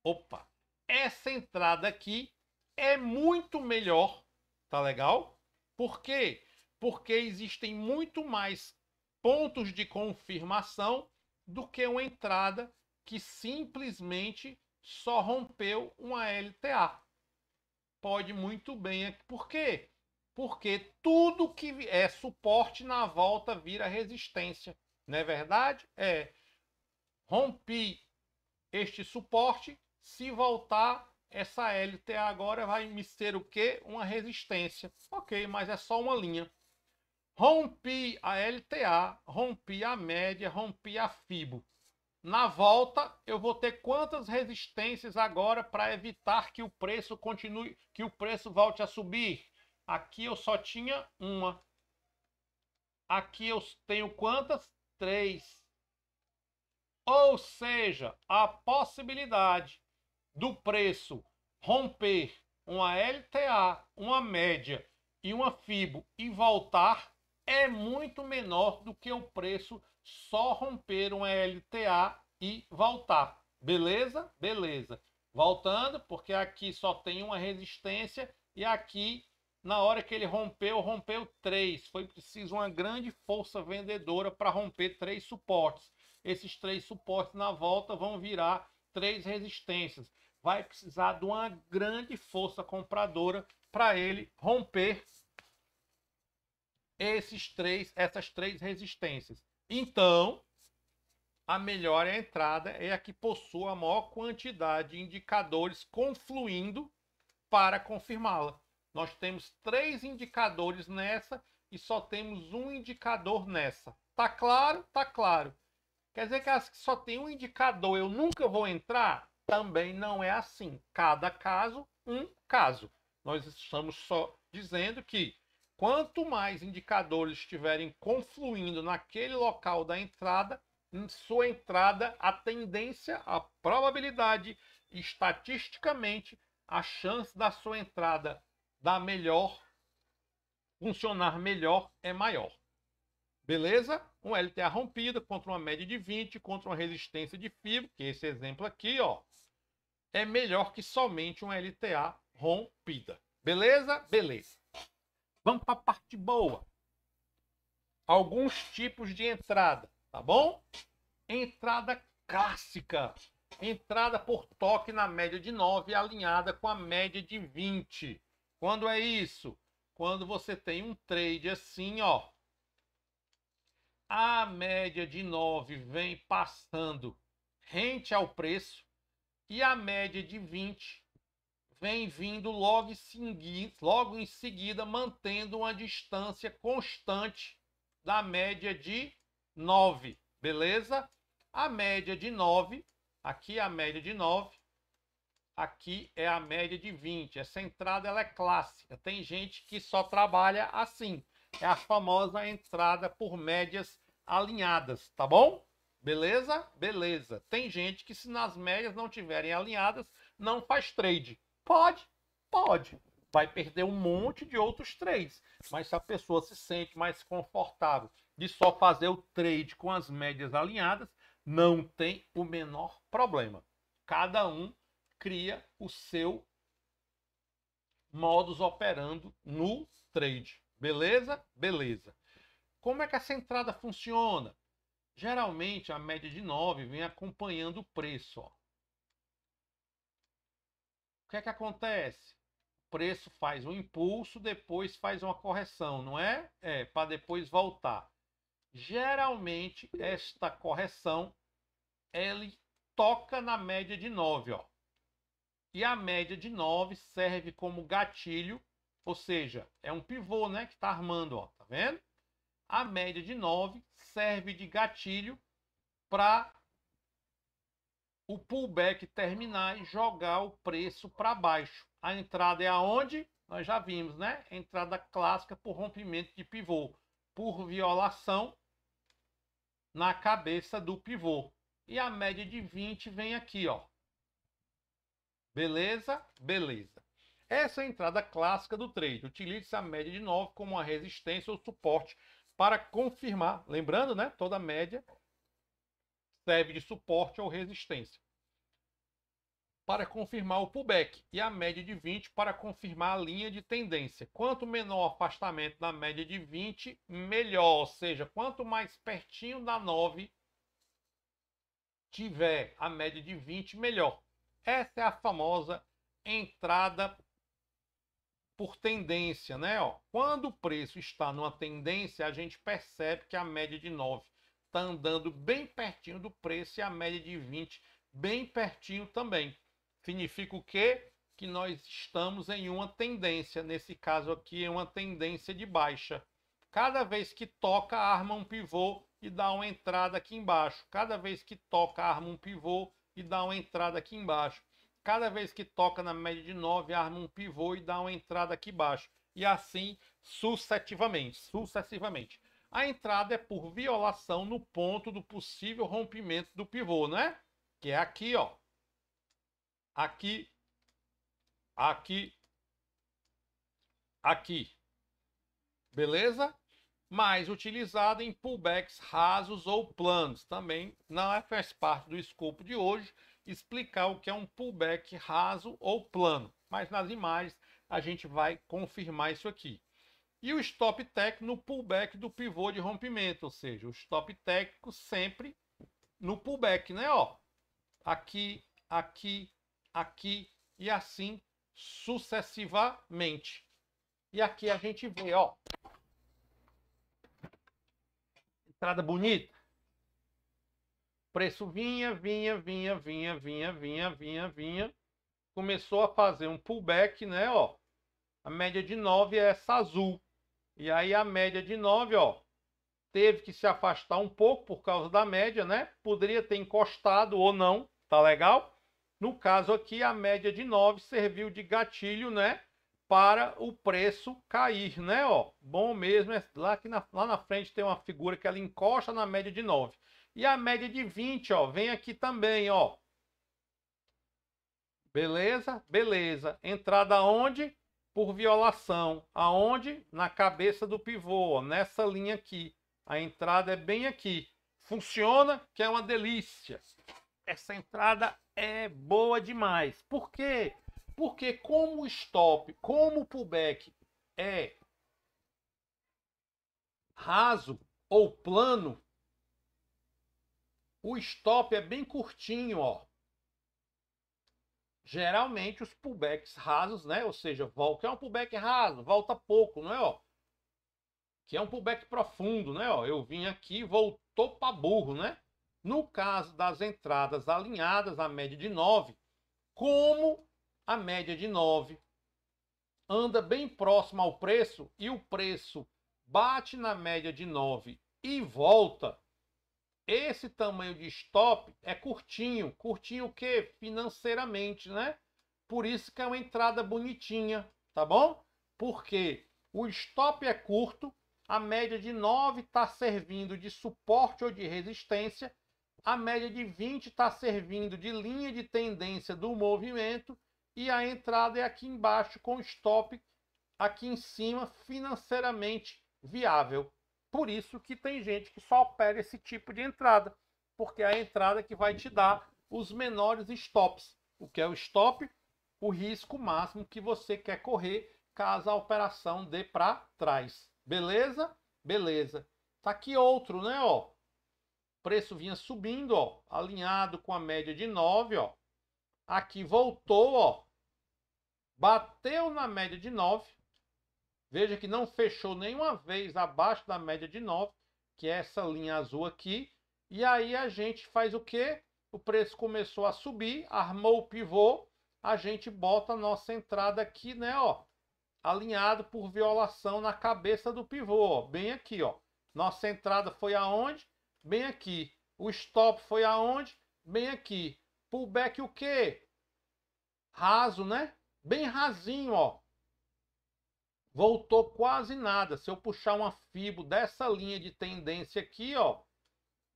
Opa, essa entrada aqui é muito melhor, tá legal? Por quê? Porque existem muito mais pontos de confirmação do que uma entrada que simplesmente só rompeu uma LTA. Pode muito bem. Por quê? Porque tudo que é suporte na volta vira resistência. Não é verdade? Rompi este suporte, se voltar, essa LTA agora vai me ser o quê? Uma resistência. Ok, mas é só uma linha. Rompi a LTA, rompi a média, rompi a FIBO. Na volta, eu vou ter quantas resistências agora para evitar que o preço continue, que o preço volte a subir? Aqui eu só tinha uma. Aqui eu tenho quantas? 3. Ou seja, a possibilidade do preço romper uma LTA, uma média e uma FIBO e voltar é muito menor do que o preço só romper uma LTA e voltar. Beleza? Beleza. Voltando, porque aqui só tem uma resistência e aqui, na hora que ele rompeu, rompeu 3. Foi preciso uma grande força vendedora para romper 3 suportes. Esses 3 suportes na volta vão virar 3 resistências. Vai precisar de uma grande força compradora para ele romper essas 3 resistências. Então, a melhor entrada é a que possua a maior quantidade de indicadores confluindo para confirmá-la. Nós temos 3 indicadores nessa e só temos um indicador nessa. Tá claro? Tá claro. Quer dizer que as que só tem um indicador eu nunca vou entrar? Também não é assim. Cada caso, um caso. Nós estamos só dizendo que quanto mais indicadores estiverem confluindo naquele local da entrada, em sua entrada, a tendência, a probabilidade, estatisticamente, a chance da sua entrada dar melhor, funcionar melhor, é maior. Beleza? Um LTA rompida contra uma média de 20, contra uma resistência de FIBO, que esse exemplo aqui, ó, é melhor que somente uma LTA rompida. Beleza? Beleza. Vamos para a parte boa. Alguns tipos de entrada, tá bom? Entrada clássica. Entrada por toque na média de 9 alinhada com a média de 20. Quando é isso? Quando você tem um trade assim, ó. A média de 9 vem passando rente ao preço e a média de 20 vem vindo logo em seguida, mantendo uma distância constante da média de 9, beleza? A média de 9, aqui é a média de 9, aqui é a média de 20. Essa entrada ela é clássica, tem gente que só trabalha assim. É a famosa entrada por médias alinhadas, tá bom? Beleza? Beleza. Tem gente que se nas médias não tiverem alinhadas, não faz trade. Pode, pode. Vai perder um monte de outros trades. Mas se a pessoa se sente mais confortável de só fazer o trade com as médias alinhadas, não tem o menor problema. Cada um cria o seu modus operandi no trade. Beleza? Beleza. Como é que essa entrada funciona? Geralmente a média de 9 vem acompanhando o preço. Ó. O que é que acontece? O preço faz um impulso, depois faz uma correção, não é? Para depois voltar. Geralmente esta correção ele toca na média de 9. Ó. E a média de 9 serve como gatilho, ou seja, é um pivô, né, que está armando, ó, tá vendo? A média de 9 serve de gatilho para o pullback terminar e jogar o preço para baixo. A entrada é aonde? Nós já vimos, né? Entrada clássica por rompimento de pivô, por violação na cabeça do pivô. E a média de 20 vem aqui, ó. Beleza? Beleza. Essa é a entrada clássica do trade. Utilize a média de 9 como uma resistência ou suporte para confirmar. Lembrando, né? Toda média serve de suporte ou resistência para confirmar o pullback e a média de 20 para confirmar a linha de tendência. Quanto menor o afastamento da média de 20, melhor. Ou seja, quanto mais pertinho da 9 tiver a média de 20, melhor. Essa é a famosa entrada por tendência, né? Ó, quando o preço está numa tendência, a gente percebe que a média de 9 está andando bem pertinho do preço e a média de 20 bem pertinho também. Significa o quê? Que nós estamos em uma tendência, nesse caso aqui é uma tendência de baixa. Cada vez que toca, arma um pivô e dá uma entrada aqui embaixo. Cada vez que toca, arma um pivô e dá uma entrada aqui embaixo. Cada vez que toca na média de 9, arma um pivô e dá uma entrada aqui embaixo. E assim sucessivamente. A entrada é por violação no ponto do possível rompimento do pivô, né? Que é aqui, ó. Aqui, aqui, aqui. Beleza? Mais utilizada em pullbacks rasos ou planos. Também não faz parte do escopo de hoje explicar o que é um pullback raso ou plano. Mas nas imagens a gente vai confirmar isso aqui. E o stop técnico no pullback do pivô de rompimento. Ou seja, o stop técnico sempre no pullback, né? Ó, aqui, aqui, aqui e assim sucessivamente. E aqui a gente vê, ó, entrada bonita. Preço vinha. Começou a fazer um pullback, né, ó. A média de 9 é essa azul. E aí a média de 9, ó, teve que se afastar um pouco por causa da média, né? Poderia ter encostado ou não, tá legal? No caso aqui, a média de 9 serviu de gatilho, né? Para o preço cair, né? Ó, bom mesmo, lá na frente tem uma figura que ela encosta na média de 9. E a média de 20, ó, vem aqui também, ó. Beleza? Beleza. Entrada onde? Por violação. Aonde? Na cabeça do pivô, ó, nessa linha aqui. A entrada é bem aqui. Funciona, que é uma delícia. Essa entrada é boa demais. Por quê? Porque como o stop, como o pullback é raso ou plano, o stop é bem curtinho, ó. Geralmente os pullbacks rasos, né? Ou seja, que é um pullback raso, volta pouco, não é, ó? Que é um pullback profundo, né? Ó, eu vim aqui, voltou para burro, né? No caso das entradas alinhadas à média de 9, como a média de 9 anda bem próximo ao preço e o preço bate na média de 9 e volta, esse tamanho de stop é curtinho. Curtinho o quê? Financeiramente, né? Por isso que é uma entrada bonitinha, tá bom? Porque o stop é curto, a média de 9 está servindo de suporte ou de resistência, a média de 20 está servindo de linha de tendência do movimento e a entrada é aqui embaixo com stop aqui em cima, financeiramente viável. Por isso que tem gente que só opera esse tipo de entrada, porque é a entrada que vai te dar os menores stops. O que é o stop? O risco máximo que você quer correr caso a operação dê para trás. Beleza? Beleza. Tá aqui outro, né, ó. O preço vinha subindo, ó, alinhado com a média de 9, ó. Aqui voltou, ó. Bateu na média de 9. Veja que não fechou nenhuma vez abaixo da média de 9, que é essa linha azul aqui. E aí a gente faz o quê? O preço começou a subir, armou o pivô, a gente bota a nossa entrada aqui, né, ó, alinhado por violação na cabeça do pivô, ó, bem aqui, ó. Nossa entrada foi aonde? Bem aqui. O stop foi aonde? Bem aqui. Pullback o quê? Raso, né? Bem rasinho, ó. Voltou quase nada. Se eu puxar uma fibo dessa linha de tendência aqui, ó,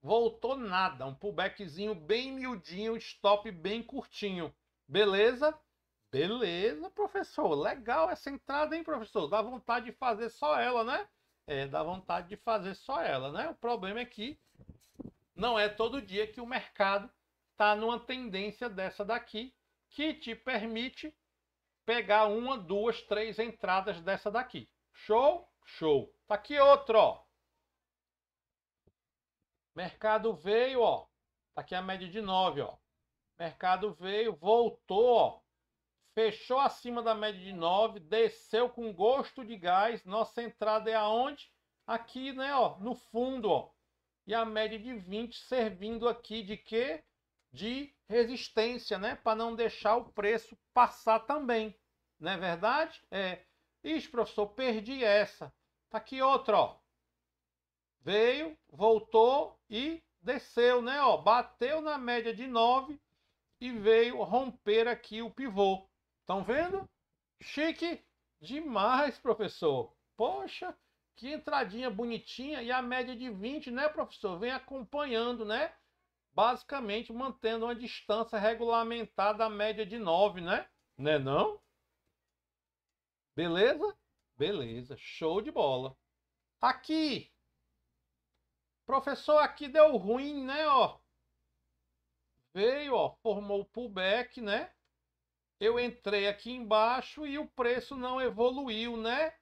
voltou nada. Um pullbackzinho bem miudinho, stop bem curtinho. Beleza? Beleza, professor. Legal essa entrada, hein, professor? Dá vontade de fazer só ela, né? Dá vontade de fazer só ela, né? O problema é que não é todo dia que o mercado tá numa tendência dessa daqui que te permite pegar uma, duas, três entradas dessa daqui. Show? Show. Tá aqui outro, ó. Mercado veio, ó. Tá aqui a média de 9, ó. Mercado veio, voltou, ó. Fechou acima da média de 9, desceu com gosto de gás. Nossa entrada é aonde? Aqui, né, ó, no fundo, ó. E a média de 20 servindo aqui de quê? De resistência, né? Para não deixar o preço passar também. Não é verdade? Ixi, professor, perdi essa. Tá aqui outra, ó. Veio, voltou e desceu, né? Ó, bateu na média de 9 e veio romper aqui o pivô. Estão vendo? Chique demais, professor. Poxa, que entradinha bonitinha. E a média de 20, né, professor? Vem acompanhando, né? Basicamente mantendo uma distância regulamentar da média de 9, né? Né não? Beleza? Beleza. Show de bola. Aqui. Professor, aqui deu ruim, né, ó. Veio, ó, formou o pullback, né? Eu entrei aqui embaixo e o preço não evoluiu, né?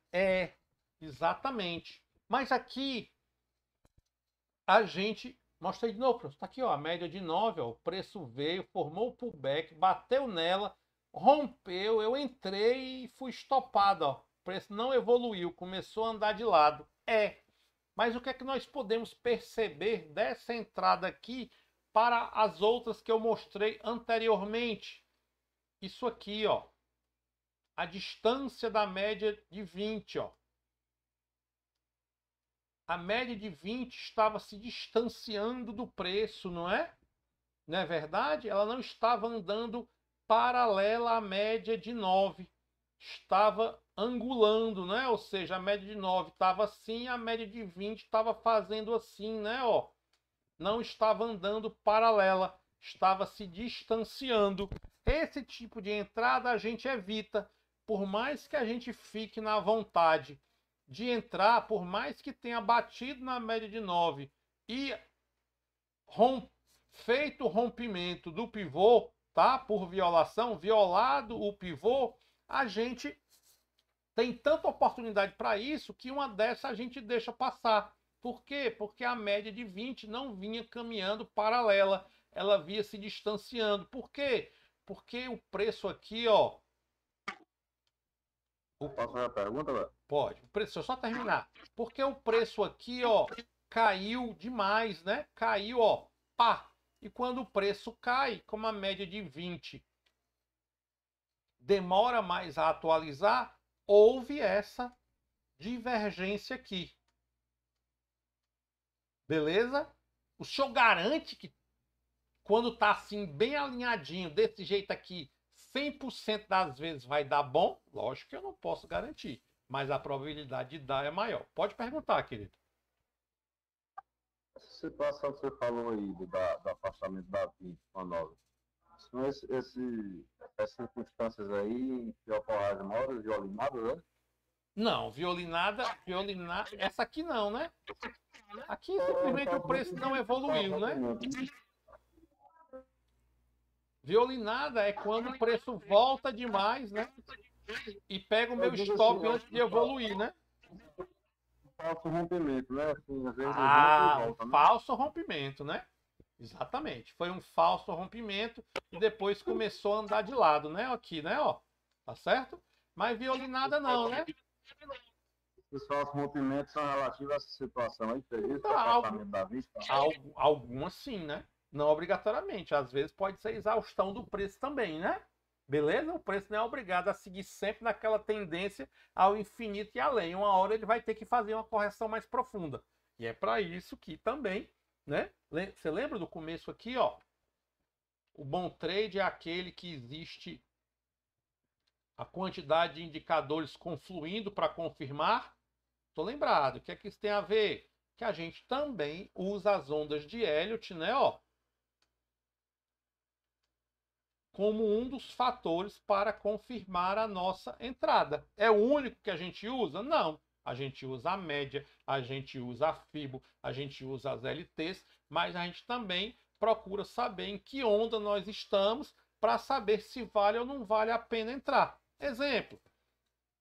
Exatamente. Mas aqui a gente... Mostrei de novo, professor. Tá aqui, ó, a média de 9, ó. O preço veio, formou o pullback, bateu nela, rompeu, eu entrei e fui estopado, ó. O preço não evoluiu, começou a andar de lado. Mas o que é que nós podemos perceber dessa entrada aqui para as outras que eu mostrei anteriormente? Isso aqui, ó. A distância da média de 20, ó. A média de 20 estava se distanciando do preço, não é? Não é verdade? Ela não estava andando paralela à média de 9. Estava angulando, né? Ou seja, a média de 9 estava assim, a média de 20 estava fazendo assim, né? Ó, não estava andando paralela, estava se distanciando. Esse tipo de entrada a gente evita. Por mais que a gente fique na vontade de entrar, por mais que tenha batido na média de 9 e feito o rompimento do pivô, tá? Por violação, violado o pivô, a gente tem tanta oportunidade para isso que uma dessa a gente deixa passar. Por quê? Porque a média de 20 não vinha caminhando paralela, ela vinha se distanciando. Por quê? Porque o preço aqui, ó... Posso fazer a pergunta, velho? Pode. O preço, deixa eu só terminar. Porque o preço aqui, ó, caiu demais, né? Caiu, ó, pá. E quando o preço cai, como a média de 20 demora mais a atualizar, houve essa divergência aqui. Beleza? O senhor garante que quando tá assim bem alinhadinho, desse jeito aqui, 100% das vezes vai dar bom? Lógico que eu não posso garantir, mas a probabilidade de dar é maior. Pode perguntar, querido. Essa situação que você falou aí do afastamento da 20 com a 9, são essas circunstâncias aí que ocorrem maiores violinadas, né? Não, violinada, essa aqui não, né? Aqui simplesmente o preço não evoluiu, né? Violinada é quando o preço volta demais, né? E pega o meu stop antes de evoluir, né? Falso rompimento, né? Assim, às vezes volta, né? Falso rompimento, né? Exatamente. Foi um falso rompimento e depois começou a andar de lado, né? Aqui, né? Ó, tá certo? Mas violinada não, né? Os falsos rompimentos são relativos a essa situação aí, feliz, da vista. Algumas sim, né? Não obrigatoriamente. Às vezes pode ser exaustão do preço também, né? Beleza? O preço não é obrigado a seguir sempre naquela tendência ao infinito e além. Uma hora ele vai ter que fazer uma correção mais profunda. E é para isso que também, né? Você lembra do começo aqui, ó? O bom trade é aquele que existe a quantidade de indicadores confluindo para confirmar. Tô lembrado. O que é que isso tem a ver? Que a gente também usa as ondas de Elliott, né? Ó, como um dos fatores para confirmar a nossa entrada. É o único que a gente usa? Não. A gente usa a média, a gente usa a FIBO, a gente usa as LTs, mas a gente também procura saber em que onda nós estamos para saber se vale ou não vale a pena entrar. Exemplo,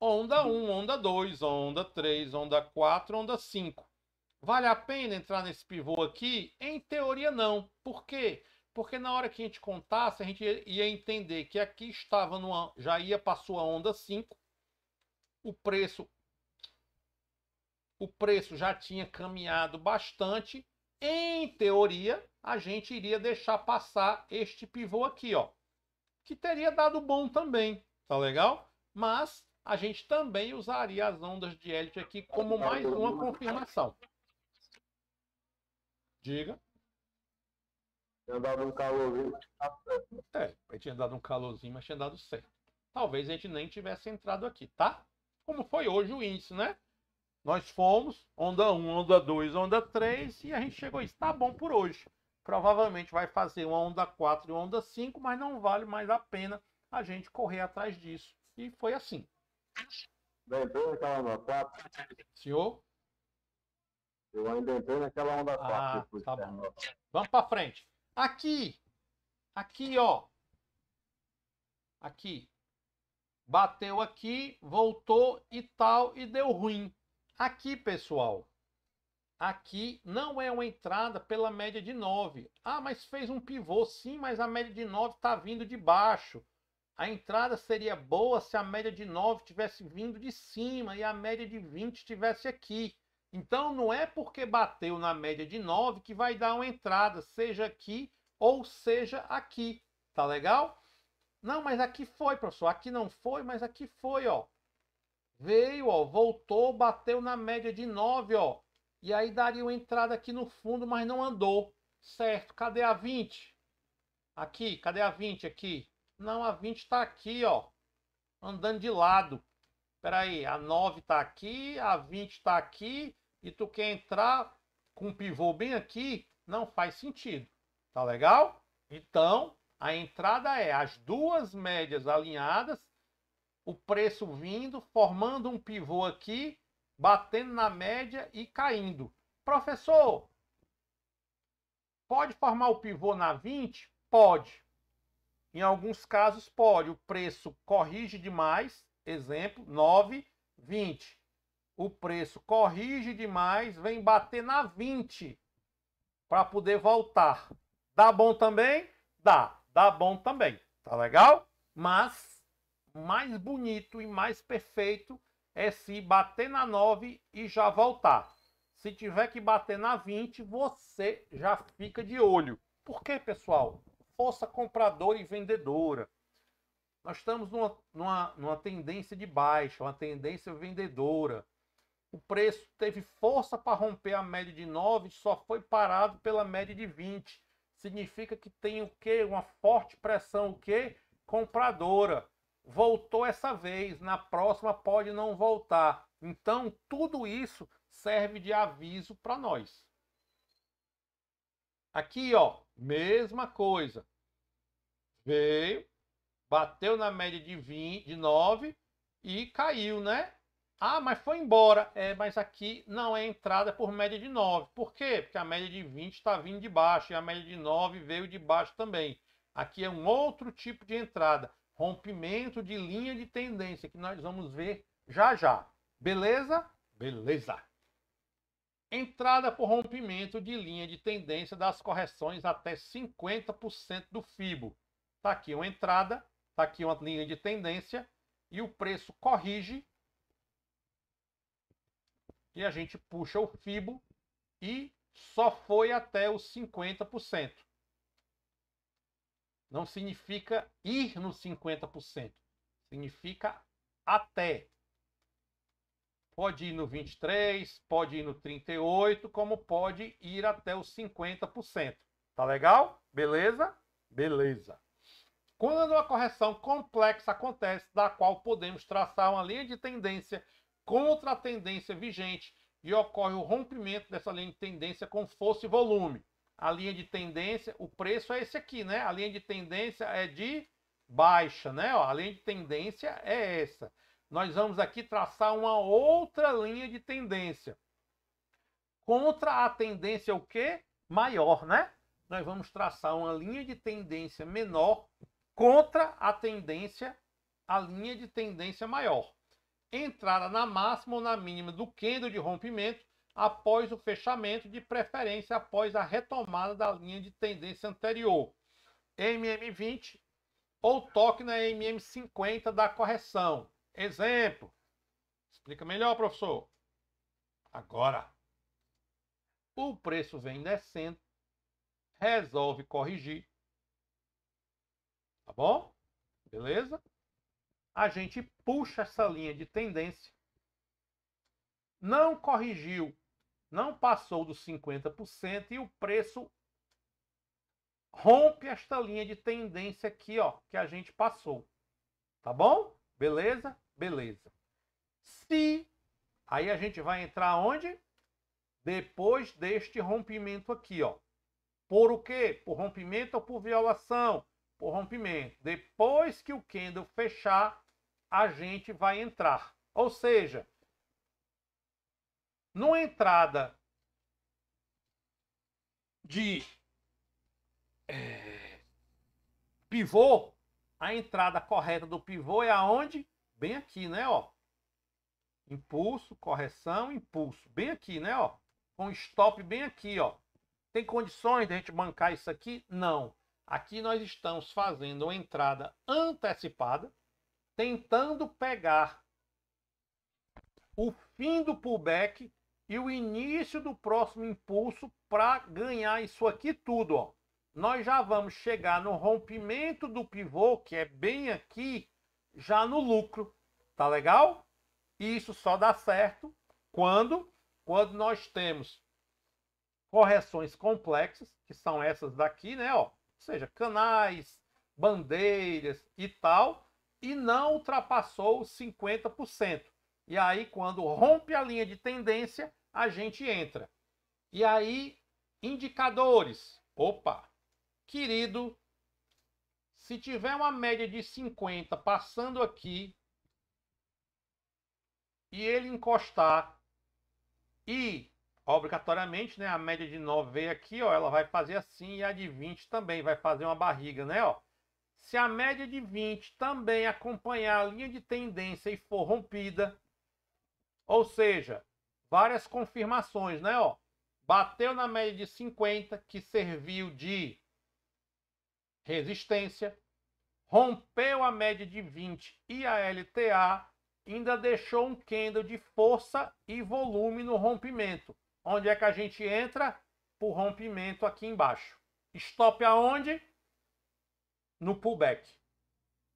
onda 1, onda 2, onda 3, onda 4, onda 5. Vale a pena entrar nesse pivô aqui? Em teoria não. Por quê? Porque na hora que a gente contasse, a gente ia entender que aqui estava já ia para a sua onda 5, o preço já tinha caminhado bastante. Em teoria, a gente iria deixar passar este pivô aqui, ó, que teria dado bom também, tá legal? Mas a gente também usaria as ondas de Elliott aqui como mais uma confirmação. Diga. Tinha dado um calorzinho. Tinha dado um calorzinho, mas tinha dado certo. Talvez a gente nem tivesse entrado aqui, tá? Como foi hoje o índice, né? Nós fomos, onda 1, onda 2, onda 3, e a gente chegou a isso. Tá bom por hoje. Provavelmente vai fazer uma onda 4 e uma onda 5, mas não vale mais a pena a gente correr atrás disso. E foi assim. Ainda entrei naquela onda 4. Senhor? Eu ainda entrei naquela onda 4. Depois Tá bom. Vamos para frente. Aqui, ó. Aqui. Bateu aqui, voltou e tal, e deu ruim. Aqui, pessoal, aqui não é uma entrada pela média de 9. Ah, mas fez um pivô. Sim, mas a média de 9 está vindo de baixo. A entrada seria boa se a média de 9 tivesse vindo de cima e a média de 20 estivesse aqui. Então, não é porque bateu na média de 9 que vai dar uma entrada, seja aqui ou seja aqui. Tá legal? Não, mas aqui foi, professor. Aqui não foi, mas aqui foi, ó. Veio, ó, voltou, bateu na média de 9, ó. E aí daria uma entrada aqui no fundo, mas não andou. Certo, cadê a 20? Aqui, cadê a 20 aqui? Não, a 20 está aqui, ó. Andando de lado. Espera aí, a 9 está aqui, a 20 está aqui. E tu quer entrar com um pivô bem aqui? Não faz sentido. Tá legal? Então, a entrada é as duas médias alinhadas, o preço vindo, formando um pivô aqui, batendo na média e caindo. Professor, pode formar o pivô na 20? Pode. Em alguns casos pode. O preço corrige demais, exemplo, 9, 20. O preço corrige demais, vem bater na 20 para poder voltar. Dá bom também? Dá bom também. Tá legal? Mas mais bonito e mais perfeito é se bater na 9 e já voltar. Se tiver que bater na 20, você já fica de olho. Por quê, pessoal? Força compradora e vendedora. Nós estamos numa tendência de baixa, uma tendência vendedora. O preço teve força para romper a média de 9, só foi parado pela média de 20. Significa que tem o quê? Uma forte pressão, o quê? Compradora. Voltou essa vez, na próxima pode não voltar. Então, tudo isso serve de aviso para nós. Aqui, ó, mesma coisa. Veio, bateu na média de 20, de 9 e caiu, né? Ah, mas foi embora. Mas aqui não é entrada por média de 9. Por quê? Porque a média de 20 está vindo de baixo e a média de 9 veio de baixo também. Aqui é um outro tipo de entrada. Rompimento de linha de tendência, que nós vamos ver já já. Beleza? Beleza. Entrada por rompimento de linha de tendência das correções até 50% do FIBO. Está aqui uma entrada, está aqui uma linha de tendência e o preço corrige. E a gente puxa o FIBO e só foi até os 50%. Não significa ir no 50%. Significa até. Pode ir no 23, pode ir no 38, como pode ir até os 50%. Tá legal? Beleza? Beleza. Quando a correção complexa acontece, da qual podemos traçar uma linha de tendência contra a tendência vigente e ocorre o rompimento dessa linha de tendência com força e volume. A linha de tendência, o preço é esse aqui, né? A linha de tendência é de baixa, né? Ó, a linha de tendência é essa. Nós vamos aqui traçar uma outra linha de tendência. Contra a tendência o quê? Maior, né? Nós vamos traçar uma linha de tendência menor contra a linha de tendência maior. Entrada na máxima ou na mínima do candle de rompimento após o fechamento, de preferência após a retomada da linha de tendência anterior. MM20 ou toque na MM50 da correção. Exemplo. Explica melhor, professor. Agora, o preço vem descendo, resolve corrigir. Tá bom? Beleza? A gente puxa essa linha de tendência. Não corrigiu, não passou dos 50% e o preço rompe esta linha de tendência aqui, ó, que a gente passou. Tá bom? Beleza? Beleza. Se aí a gente vai entrar onde? Depois deste rompimento aqui, ó. Por o quê? Por rompimento ou por violação? Por rompimento. Depois que o candle fechar, a gente vai entrar. Ou seja, numa entrada de pivô, a entrada correta do pivô é aonde? Bem aqui, né, ó. Impulso, correção, impulso. Bem aqui, né, ó. Com stop bem aqui, ó. Tem condições de a gente bancar isso aqui? Não. Aqui nós estamos fazendo uma entrada antecipada, tentando pegar o fim do pullback e o início do próximo impulso para ganhar isso aqui tudo, ó. Nós já vamos chegar no rompimento do pivô, que é bem aqui, já no lucro. Tá legal? E isso só dá certo quando nós temos correções complexas, que são essas daqui, né, ó. Ou seja, canais, bandeiras e tal, e não ultrapassou os 50%. E aí, quando rompe a linha de tendência, a gente entra. E aí, indicadores. Opa, querido, se tiver uma média de 50 passando aqui, e ele encostar, e obrigatoriamente, né, a média de 9 veio aqui, ó, ela vai fazer assim, e a de 20 também vai fazer uma barriga, né, ó. Se a média de 20 também acompanhar a linha de tendência e for rompida, ou seja, várias confirmações, né, ó. Bateu na média de 50, que serviu de resistência, rompeu a média de 20 e a LTA, ainda deixou um candle de força e volume no rompimento. Onde é que a gente entra? Por rompimento aqui embaixo. Stop aonde? No pullback.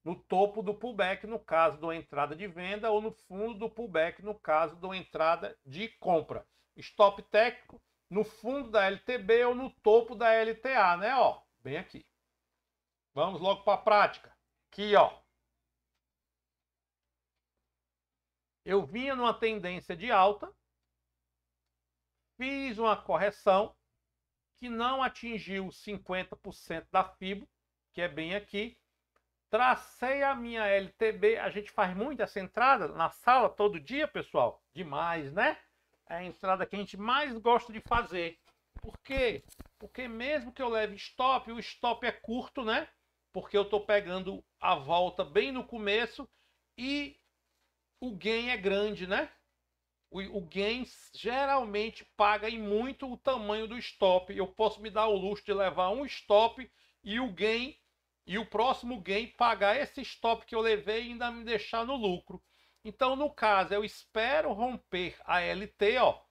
No topo do pullback, no caso de uma entrada de venda, ou no fundo do pullback, no caso de uma entrada de compra. Stop técnico no fundo da LTB ou no topo da LTA, né? Ó, bem aqui. Vamos logo para a prática. Aqui, ó. Eu vinha numa tendência de alta, fiz uma correção que não atingiu 50% da FIBO, que é bem aqui. Tracei a minha LTB. A gente faz muito essa entrada na sala todo dia, pessoal. Demais, né? É a entrada que a gente mais gosta de fazer. Por quê? Porque mesmo que eu leve stop, o stop é curto, né? Porque eu estou pegando a volta bem no começo e o gain é grande, né? O gain geralmente paga em muito o tamanho do stop. Eu posso me dar o luxo de levar um stop e o gain e o próximo gain pagar esse stop que eu levei e ainda me deixar no lucro. Então, no caso, eu espero romper a LT, ó,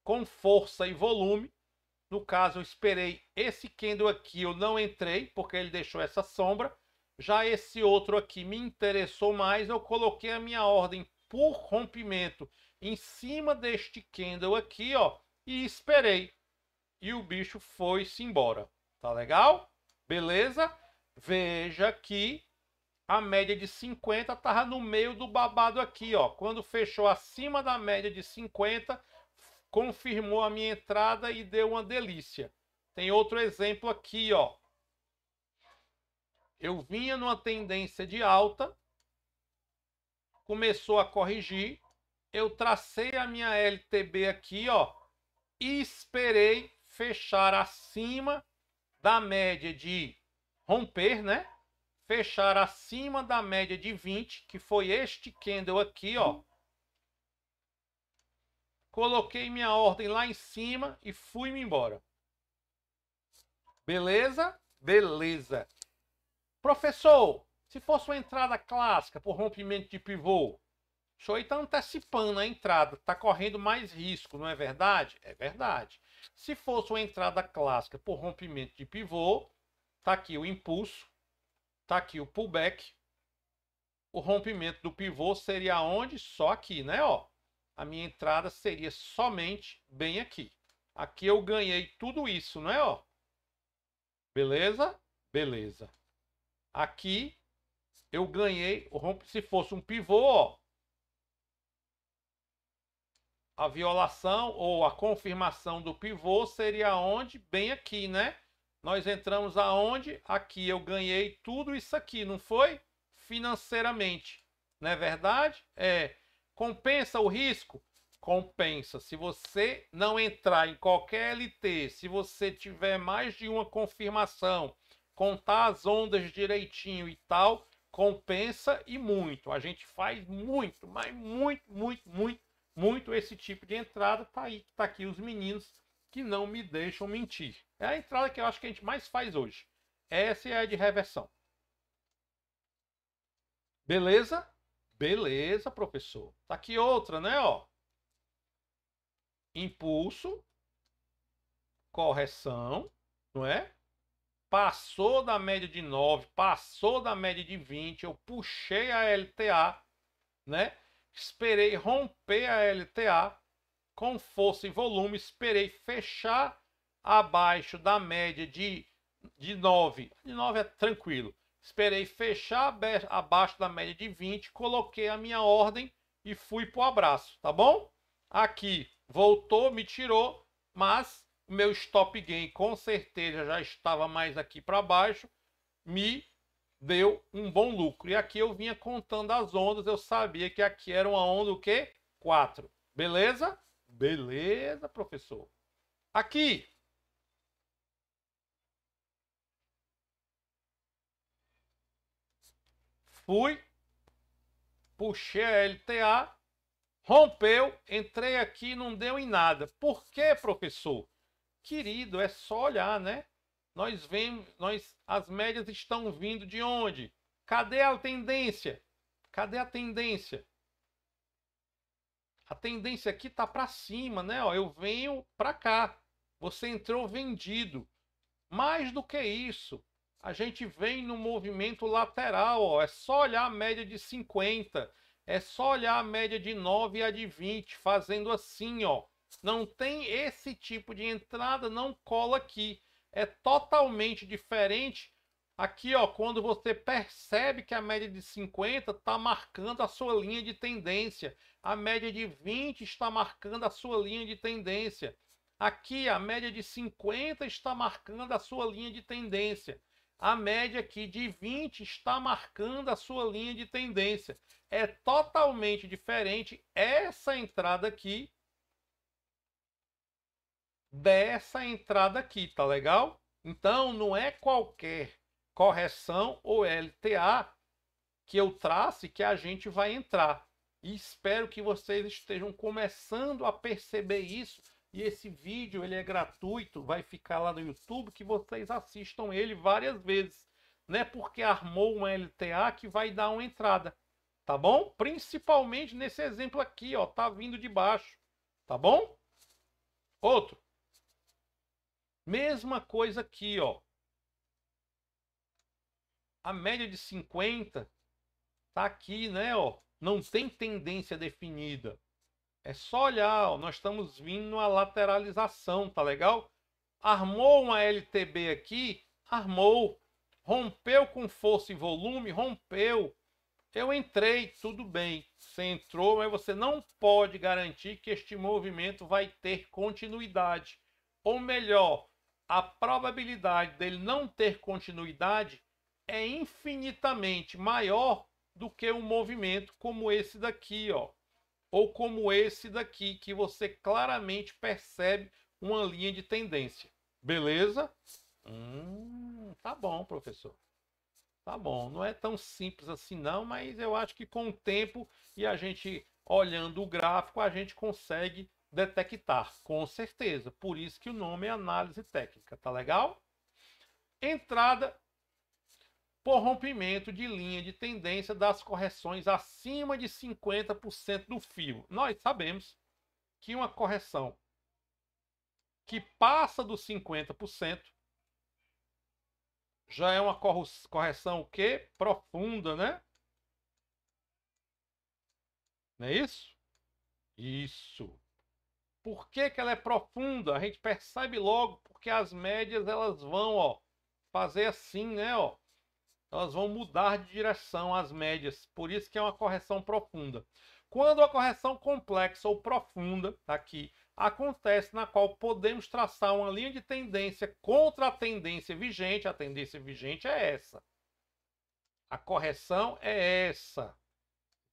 com força e volume. No caso, eu esperei esse candle aqui, eu não entrei porque ele deixou essa sombra. Já esse outro aqui me interessou mais, eu coloquei a minha ordem por rompimento em cima deste candle aqui, ó, e esperei. E o bicho foi-se embora. Tá legal? Beleza? Veja que a média de 50 estava no meio do babado aqui, ó. Quando fechou acima da média de 50, confirmou a minha entrada e deu uma delícia. Tem outro exemplo aqui, ó. Eu vinha numa tendência de alta, começou a corrigir, eu tracei a minha LTB aqui, ó, e esperei fechar acima da média de romper, né? Fechar acima da média de 20, que foi este candle aqui, ó. Coloquei minha ordem lá em cima e fui-me embora. Beleza? Beleza. Professor, se fosse uma entrada clássica por rompimento de pivô, o senhor está antecipando a entrada, está correndo mais risco, não é verdade? É verdade. Se fosse uma entrada clássica por rompimento de pivô, está aqui o impulso, está aqui o pullback. O rompimento do pivô seria onde? Só aqui, né? Ó, a minha entrada seria somente bem aqui. Aqui eu ganhei tudo isso, não é? Ó, beleza? Beleza. Aqui eu ganhei, se fosse um pivô, ó, a violação ou a confirmação do pivô seria onde? Bem aqui, né? Nós entramos aonde? Aqui eu ganhei tudo isso aqui, não foi? Financeiramente. Não é verdade? É. Compensa o risco? Compensa. Se você não entrar em qualquer LT, se você tiver mais de uma confirmação, contar as ondas direitinho e tal, compensa e muito. A gente faz muito, mas muito esse tipo de entrada. Tá aí, tá aqui os meninos que não me deixam mentir. É a entrada que eu acho que a gente mais faz hoje. Essa é a de reversão. Beleza? Beleza, professor. Tá aqui outra, né, ó. Impulso, correção, não é? Passou da média de 9, passou da média de 20, eu puxei a LTA, né? Esperei romper a LTA com força e volume, esperei fechar abaixo da média de 9. De 9 é tranquilo. Esperei fechar abaixo da média de 20, coloquei a minha ordem e fui pro abraço, tá bom? Aqui voltou, me tirou, mas o meu stop gain com certeza já estava mais aqui para baixo, me deu um bom lucro. E aqui eu vinha contando as ondas, eu sabia que aqui era uma onda o quê? 4. Beleza? Beleza, professor. Aqui. Fui, puxei a LTA, rompeu, entrei aqui, não deu em nada. Por quê, professor? Querido, é só olhar, né? Nós vemos, as médias estão vindo de onde? Cadê a tendência? Cadê a tendência? A tendência aqui tá para cima, né? Ó, eu venho para cá. Você entrou vendido. Mais do que isso, a gente vem no movimento lateral, ó. É só olhar a média de 50. É só olhar a média de 9 e a de 20, fazendo assim, ó. Não tem esse tipo de entrada, não cola aqui. É totalmente diferente. Aqui, ó, quando você percebe que a média de 50 está marcando a sua linha de tendência. A média de 20 está marcando a sua linha de tendência. Aqui, a média de 50 está marcando a sua linha de tendência. A média aqui de 20 está marcando a sua linha de tendência. É totalmente diferente essa entrada aqui dessa entrada aqui, tá legal? Então, não é qualquer correção ou LTA que eu trace que a gente vai entrar. E espero que vocês estejam começando a perceber isso. E esse vídeo ele é gratuito, vai ficar lá no YouTube, que vocês assistam ele várias vezes. Não é porque armou uma LTA que vai dar uma entrada, tá bom? Principalmente nesse exemplo aqui, ó, tá vindo de baixo, tá bom? Outro. Mesma coisa aqui, ó. A média de 50 tá aqui, né, ó. Não tem tendência definida. É só olhar, ó, nós estamos vindo numa lateralização, tá legal? Armou uma LTB aqui, armou. Rompeu com força e volume, rompeu. Eu entrei, tudo bem. Você entrou, mas você não pode garantir que este movimento vai ter continuidade. Ou melhor, a probabilidade dele não ter continuidade é infinitamente maior do que um movimento como esse daqui, ó, ou como esse daqui, que você claramente percebe uma linha de tendência. Beleza? Tá bom, professor. Tá bom. Não é tão simples assim não, mas eu acho que com o tempo e a gente olhando o gráfico, a gente consegue detectar, com certeza. Por isso que o nome é análise técnica, tá legal? Entrada por rompimento de linha de tendência das correções acima de 50% do fio. Nós sabemos que uma correção que passa dos 50% já é uma correção o quê? Profunda, né? Não é isso? Isso. Por que que ela é profunda? A gente percebe logo porque as médias elas vão, ó, fazer assim, né, ó. Elas vão mudar de direção as médias. Por isso que é uma correção profunda. Quando a correção complexa ou profunda, aqui, acontece na qual podemos traçar uma linha de tendência contra a tendência vigente é essa. A correção é essa.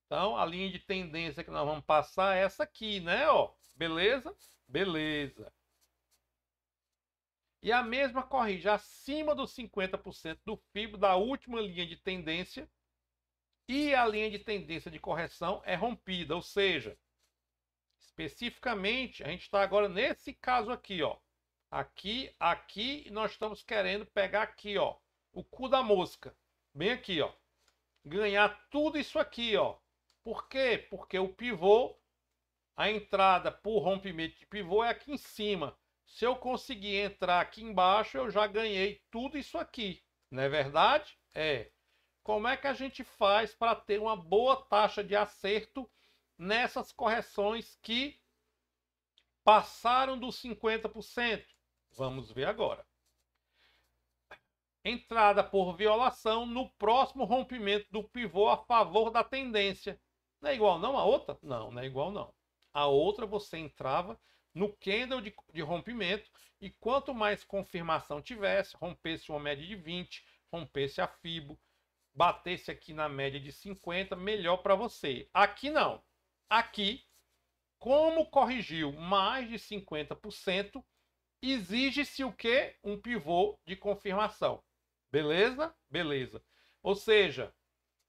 Então, a linha de tendência que nós vamos passar é essa aqui, né? Ó, beleza? Beleza. E a mesma corrige acima dos 50% do fibro da última linha de tendência e a linha de tendência de correção é rompida, ou seja, especificamente, a gente está agora nesse caso aqui, ó. Aqui, e nós estamos querendo pegar aqui, ó, o cu da mosca. Bem aqui, ó. Ganhar tudo isso aqui, ó. Por quê? Porque o pivô, a entrada por rompimento de pivô é aqui em cima. Se eu conseguir entrar aqui embaixo, eu já ganhei tudo isso aqui. Não é verdade? É. Como é que a gente faz para ter uma boa taxa de acerto nessas correções que passaram dos 50%? Vamos ver agora. Entrada por violação no próximo rompimento do pivô a favor da tendência. Não é igual não a outra? Não, não é igual não. A outra você entrava no candle de rompimento e quanto mais confirmação tivesse, rompesse uma média de 20, rompesse a FIBO, batesse aqui na média de 50, melhor para você. Aqui não. Aqui, como corrigiu mais de 50%, exige-se o quê? Um pivô de confirmação. Beleza? Beleza. Ou seja,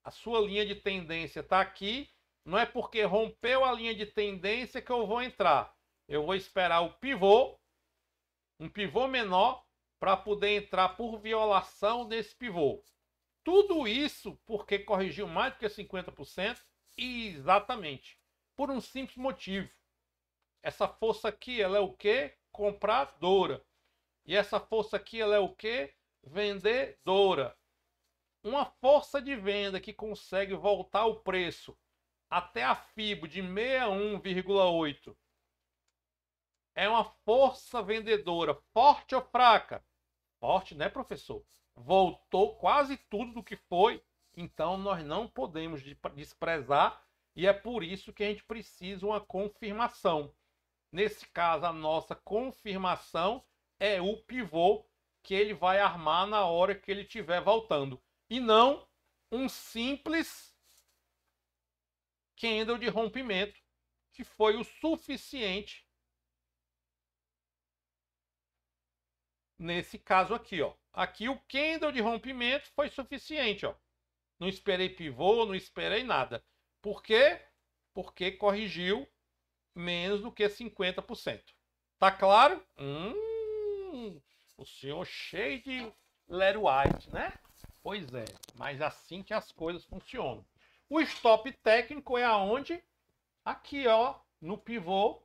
a sua linha de tendência está aqui. Não é porque rompeu a linha de tendência que eu vou entrar. Eu vou esperar o pivô, um pivô menor, para poder entrar por violação desse pivô. Tudo isso porque corrigiu mais do que 50%? Exatamente. Por um simples motivo. Essa força aqui, ela é o quê? Compradora. E essa força aqui, ela é o quê? Vendedora. Uma força de venda que consegue voltar o preço até a FIBO de 61,8 é uma força vendedora forte ou fraca? Forte, né, professor? Voltou quase tudo do que foi, então nós não podemos desprezar e é por isso que a gente precisa uma confirmação. Nesse caso, a nossa confirmação é o pivô que ele vai armar na hora que ele estiver voltando e não um simples candle de rompimento que foi o suficiente nesse caso aqui, ó. Aqui o candle de rompimento foi suficiente, ó. Não esperei pivô, não esperei nada. Por quê? Porque corrigiu menos do que 50%. Tá claro? O senhor cheio de Larry White, né? Pois é, mas assim que as coisas funcionam. O stop técnico é aonde? Aqui, ó, no pivô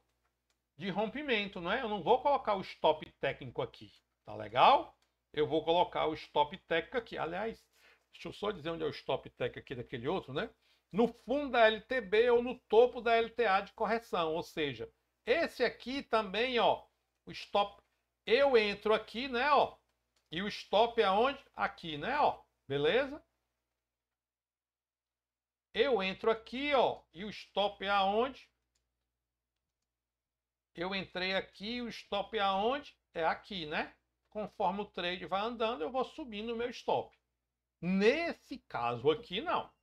de rompimento, né? Eu não vou colocar o stop técnico aqui, tá legal? Eu vou colocar o stop técnico aqui. Aliás, deixa eu só dizer onde é o stop técnico aqui daquele outro, né? No fundo da LTB ou no topo da LTA de correção, ou seja, esse aqui também, ó, o stop, eu entro aqui, né, ó, e o stop é aonde? Aqui, né, ó, beleza? Eu entro aqui, ó, e o stop é aonde? Eu entrei aqui, o stop é aonde? É aqui, né? Conforme o trade vai andando, eu vou subindo o meu stop. Nesse caso aqui, não.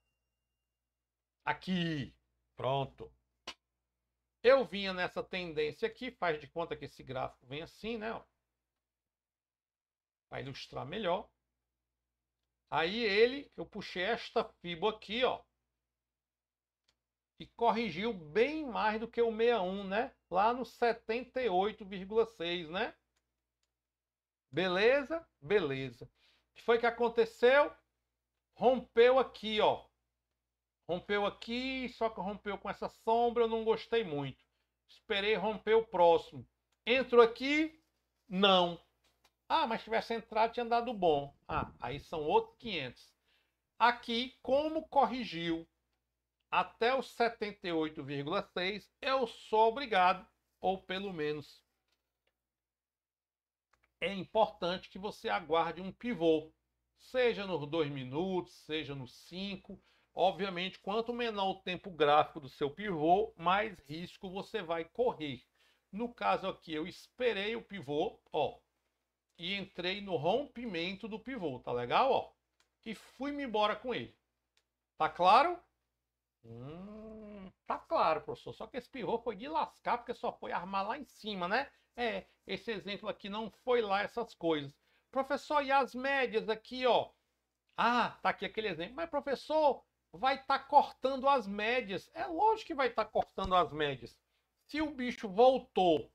Aqui, pronto. Eu vinha nessa tendência aqui, faz de conta que esse gráfico vem assim, né? Para ilustrar melhor. Aí eu puxei esta fibra aqui, ó. E corrigiu bem mais do que o 61, né? Lá no 78,6, né? Beleza? Beleza. O que foi que aconteceu? Rompeu aqui, ó. Rompeu aqui, só que rompeu com essa sombra, eu não gostei muito. Esperei romper o próximo. Entro aqui? Não. Ah, mas tivesse entrado tinha dado bom. Ah, aí são outros 500. Aqui, como corrigiu até os 78,6, eu sou obrigado, ou pelo menos é importante que você aguarde um pivô. Seja nos 2 minutos, seja nos 5. Obviamente, quanto menor o tempo gráfico do seu pivô, mais risco você vai correr. No caso aqui, eu esperei o pivô, ó, e entrei no rompimento do pivô, tá legal, ó? E fui-me embora com ele. Tá claro? Tá claro, professor. Só que esse pivô foi de lascar, porque só foi armar lá em cima, né? Esse exemplo aqui não foi lá essas coisas. Professor, e as médias aqui, ó? Ah, tá aqui aquele exemplo. Mas, professor, vai estar cortando as médias. É lógico que vai estar cortando as médias. Se o bicho voltou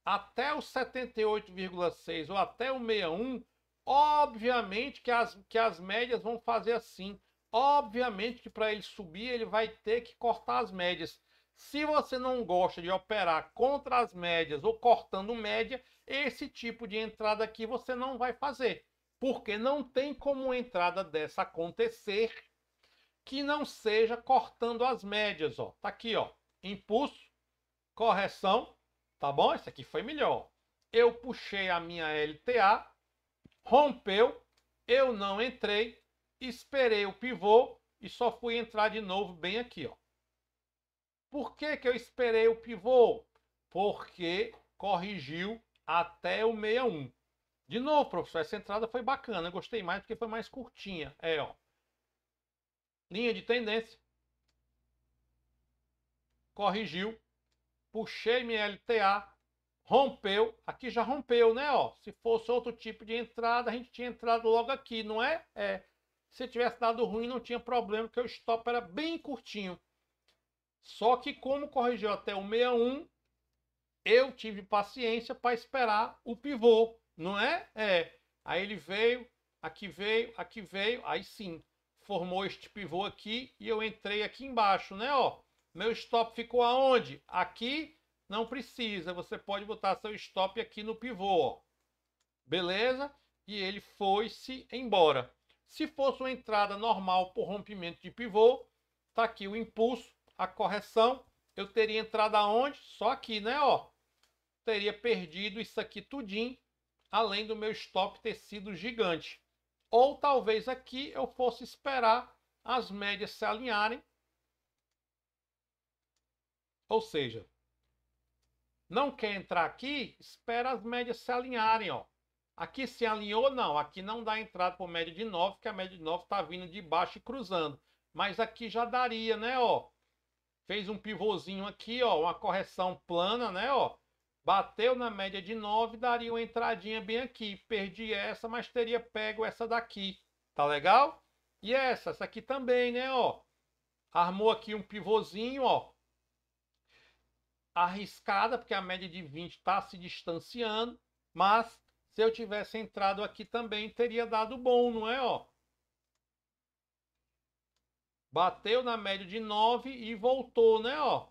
até o 78,6 ou até o 61, obviamente que as médias vão fazer assim. Obviamente que para ele subir, ele vai ter que cortar as médias. Se você não gosta de operar contra as médias ou cortando média, esse tipo de entrada aqui você não vai fazer. Porque não tem como uma entrada dessa acontecer que não seja cortando as médias. Ó. Tá aqui, ó. Impulso, correção. Tá bom? Esse aqui foi melhor. Eu puxei a minha LTA, rompeu, eu não entrei, esperei o pivô e só fui entrar de novo bem aqui, ó. Por que que eu esperei o pivô? Porque corrigiu até o 61. De novo, professor, essa entrada foi bacana, eu gostei mais porque foi mais curtinha. Ó. Linha de tendência. Corrigiu. Puxei minha LTA. Rompeu. Aqui já rompeu, né? Ó. Se fosse outro tipo de entrada, a gente tinha entrado logo aqui, não é? Se tivesse dado ruim, não tinha problema, porque o stop era bem curtinho. Só que como corrigiu até o 61, eu tive paciência para esperar o pivô, não é? Aí ele veio, aqui veio, aí sim, formou este pivô aqui e eu entrei aqui embaixo, né? Ó, meu stop ficou aonde? Aqui não precisa, você pode botar seu stop aqui no pivô, ó. Beleza? E ele foi-se embora. Se fosse uma entrada normal por rompimento de pivô, tá aqui o impulso, a correção, eu teria entrado aonde? Só aqui, né? Ó, teria perdido isso aqui tudinho, além do meu stop ter sido gigante. Ou talvez aqui eu fosse esperar as médias se alinharem. Ou seja, não quer entrar aqui, espera as médias se alinharem, ó. Aqui se alinhou, não. Aqui não dá entrada por média de 9, porque a média de 9 está vindo de baixo e cruzando. Mas aqui já daria, né, ó. Fez um pivôzinho aqui, ó, uma correção plana, né, ó. Bateu na média de 9, daria uma entradinha bem aqui. Perdi essa, mas teria pego essa daqui. Tá legal? E essa aqui também, né, ó. Armou aqui um pivôzinho, ó. Arriscada, porque a média de 20 está se distanciando. Mas se eu tivesse entrado aqui também, teria dado bom, não é, ó. Bateu na média de 9 e voltou, né, ó.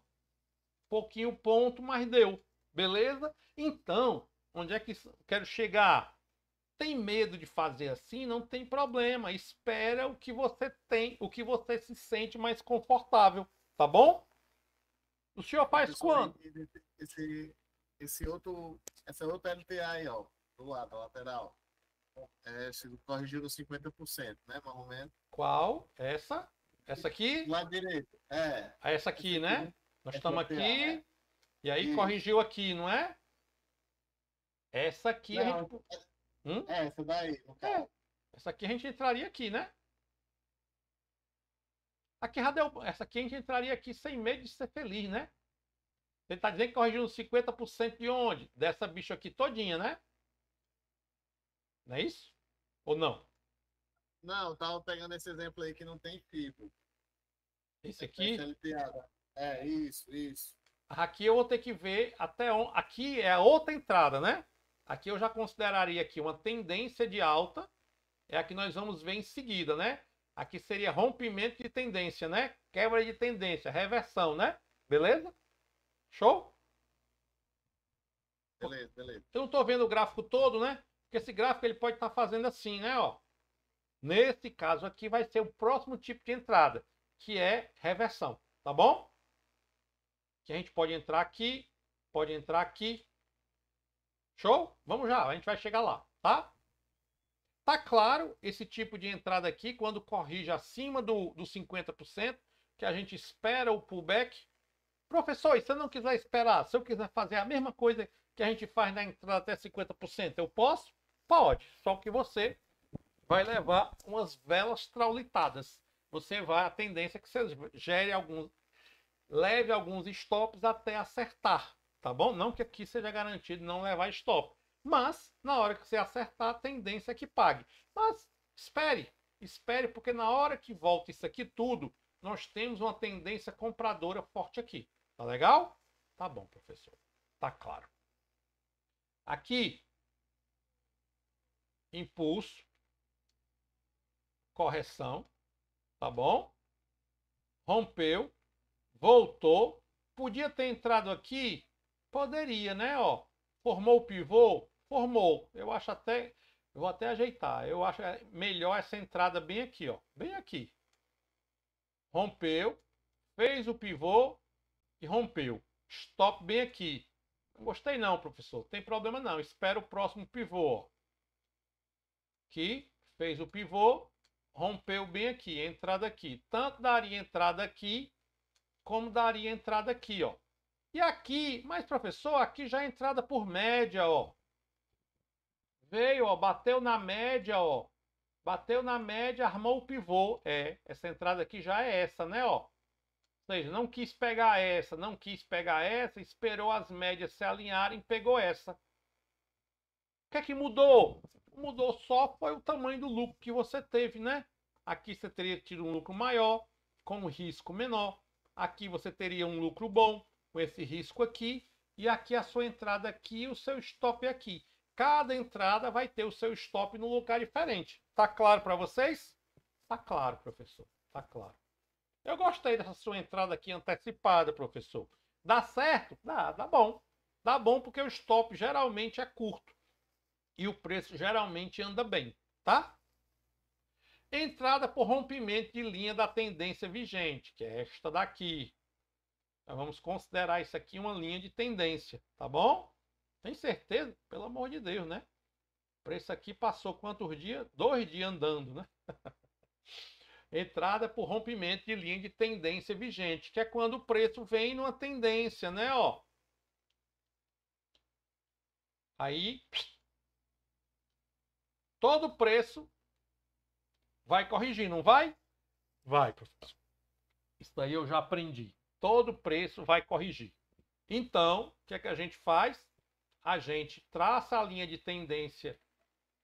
Pouquinho ponto, mas deu. Beleza? Então, onde é que quero chegar? Tem medo de fazer assim? Não tem problema. Espera o que você tem, o que você se sente mais confortável. Tá bom? O senhor faz quando? Essa outra LTA aí, ó, do lado, lateral. Se corrigiu nos 50%, né? Mais ou menos. Qual? Essa? Essa aqui? Do lado direito. Essa aqui, né? Nós estamos aqui. Né? E aí corrigiu aqui, não é? Essa aqui não, a gente. Essa daí, no caso. Essa aqui a gente entraria aqui, né? Aqui já deu, essa aqui a gente entraria aqui sem medo de ser feliz, né? Você tá dizendo que corrigiu 50% de onde? Dessa bicha aqui todinha, né? Não é isso? Ou não? Não, eu tava pegando esse exemplo aí que não tem fibra. Esse É aqui, piada. É, isso. aqui eu vou ter que ver até onde. Aqui é a outra entrada, né? Aqui eu já consideraria aqui uma tendência de alta. É a que nós vamos ver em seguida, né? Aqui seria rompimento de tendência, né? Quebra de tendência, reversão, né? Beleza? Show? Beleza. Eu não estou vendo o gráfico todo, né? Porque esse gráfico ele pode estar fazendo assim, né? Ó. Nesse caso aqui vai ser o próximo tipo de entrada, que é reversão, tá bom? Que a gente pode entrar aqui, pode entrar aqui. Show? Vamos já, a gente vai chegar lá, tá? Tá claro esse tipo de entrada aqui, quando corrige acima do 50%, que a gente espera o pullback. Professor, e se eu não quiser esperar, se eu quiser fazer a mesma coisa que a gente faz na entrada até 50%, eu posso? Pode, só que você vai levar umas velas traulitadas. Você vai, a tendência é que você leve alguns stops até acertar, tá bom? Não que aqui seja garantido não levar stop, mas na hora que você acertar, a tendência é que pague. Mas espere, porque na hora que volta isso aqui tudo, nós temos uma tendência compradora forte aqui. Tá legal? Tá bom, professor. Tá claro. Aqui, impulso, correção, tá bom? Rompeu, voltou. Podia ter entrado aqui? Poderia, né? Ó, formou o pivô? Formou. Eu acho até... Eu vou até ajeitar. Eu acho melhor essa entrada bem aqui, ó. Bem aqui. Rompeu, fez o pivô e rompeu. Stop bem aqui. Não gostei não, professor. Tem problema não. Espera o próximo pivô. Aqui, fez o pivô, rompeu bem aqui, entrada aqui. Tanto daria entrada aqui, como daria entrada aqui, ó. E aqui, mas professor, aqui já é entrada por média, ó. Veio, ó, bateu na média, ó. Bateu na média, armou o pivô. É, essa entrada aqui já é essa, né, ó. Ou seja, não quis pegar essa, não quis pegar essa, esperou as médias se alinharem, pegou essa. O que é que mudou? Mudou só foi o tamanho do lucro que você teve, né? Aqui você teria tido um lucro maior, com um risco menor. Aqui você teria um lucro bom, com esse risco aqui. E aqui a sua entrada aqui e o seu stop aqui. Cada entrada vai ter o seu stop num lugar diferente. Tá claro para vocês? Tá claro, professor. Tá claro. Eu gostei dessa sua entrada aqui antecipada, professor. Dá certo? Dá bom. Dá bom porque o stop geralmente é curto. E o preço geralmente anda bem, tá? Entrada por rompimento de linha da tendência vigente, que é esta daqui. Nós vamos considerar isso aqui uma linha de tendência, tá bom? Tem certeza? Pelo amor de Deus, né? O preço aqui passou quantos dias? 2 dias andando, né? Entrada por rompimento de linha de tendência vigente, que é quando o preço vem numa tendência, né? Ó. Aí, todo preço vai corrigir, não vai? Vai, professor. Isso daí eu já aprendi. Todo preço vai corrigir. Então, o que é que a gente faz? A gente traça a linha de tendência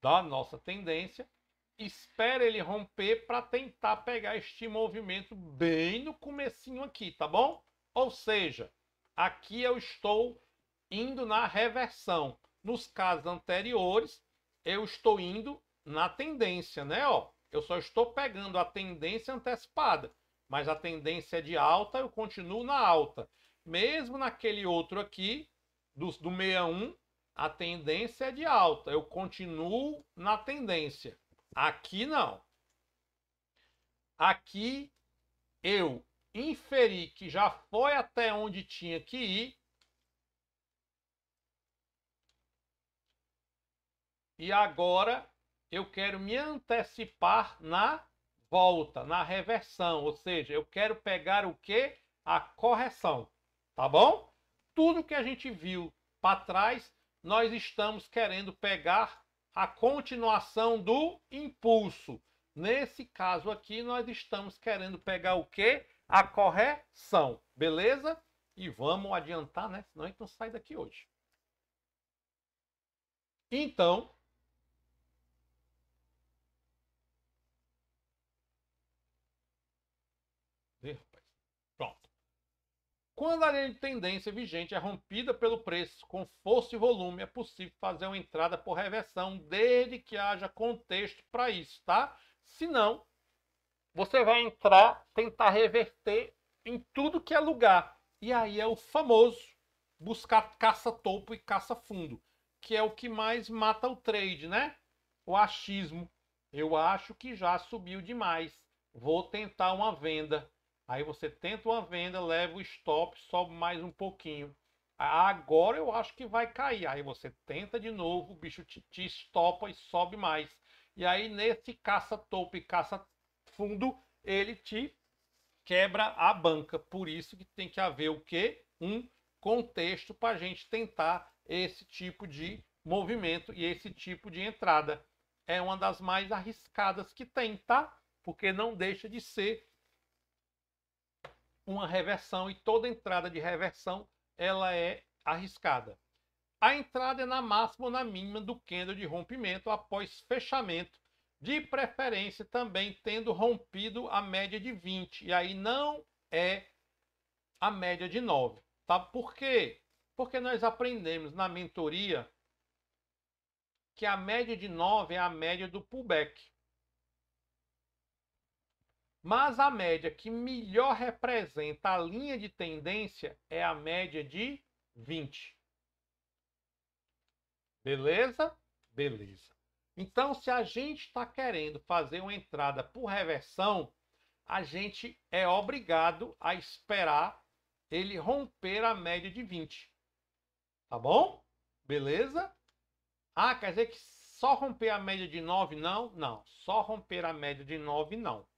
da nossa tendência, espera ele romper para tentar pegar este movimento bem no comecinho aqui, tá bom? Ou seja, aqui eu estou indo na reversão. Nos casos anteriores, eu estou indo na tendência, né? Ó, eu só estou pegando a tendência antecipada, mas a tendência de alta eu continuo na alta. Mesmo naquele outro aqui, do 61, a tendência é de alta, eu continuo na tendência. Aqui não. Aqui eu inferi que já foi até onde tinha que ir. E agora eu quero me antecipar na volta, na reversão. Ou seja, eu quero pegar o quê? A correção. Tá bom? Tudo que a gente viu para trás, nós estamos querendo pegar a continuação do impulso. Nesse caso aqui, nós estamos querendo pegar o quê? A correção, beleza? E vamos adiantar, né? Senão a gente não sai daqui hoje. Então, pronto. Quando a linha de tendência vigente é rompida pelo preço com força e volume, é possível fazer uma entrada por reversão, desde que haja contexto para isso, tá? Se não, você vai entrar, tentar reverter em tudo que é lugar. E aí é o famoso buscar caça-topo e caça-fundo, que é o que mais mata o trade, né? O achismo. Eu acho que já subiu demais. Vou tentar uma venda. Aí você tenta uma venda, leva o stop, sobe mais um pouquinho. Agora eu acho que vai cair. Aí você tenta de novo, o bicho te estopa e sobe mais. E aí nesse caça-topo e caça-fundo, ele te quebra a banca. Por isso que tem que haver o quê? Um contexto para a gente tentar esse tipo de movimento e esse tipo de entrada. É uma das mais arriscadas que tem, tá? Porque não deixa de ser uma reversão e toda entrada de reversão ela é arriscada. A entrada é na máxima ou na mínima do candle de rompimento após fechamento, de preferência também tendo rompido a média de 20, e aí não é a média de 9, tá? Por quê? Porque nós aprendemos na mentoria que a média de 9 é a média do pullback. Mas a média que melhor representa a linha de tendência é a média de 20. Beleza? Beleza. Então, se a gente está querendo fazer uma entrada por reversão, a gente é obrigado a esperar ele romper a média de 20. Tá bom? Beleza? Ah, quer dizer que só romper a média de 9 não? Não, só romper a média de 9 não.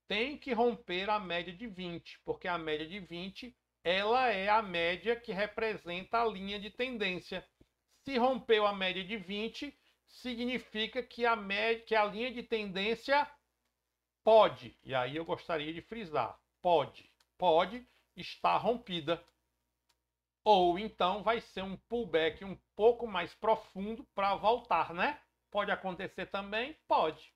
Tem que romper a média de 20, porque a média de 20 ela é a média que representa a linha de tendência. Se rompeu a média de 20, significa que a linha de tendência pode, e aí eu gostaria de frisar, pode estar rompida. Ou então vai ser um pullback um pouco mais profundo para voltar, né? Pode acontecer também? Pode.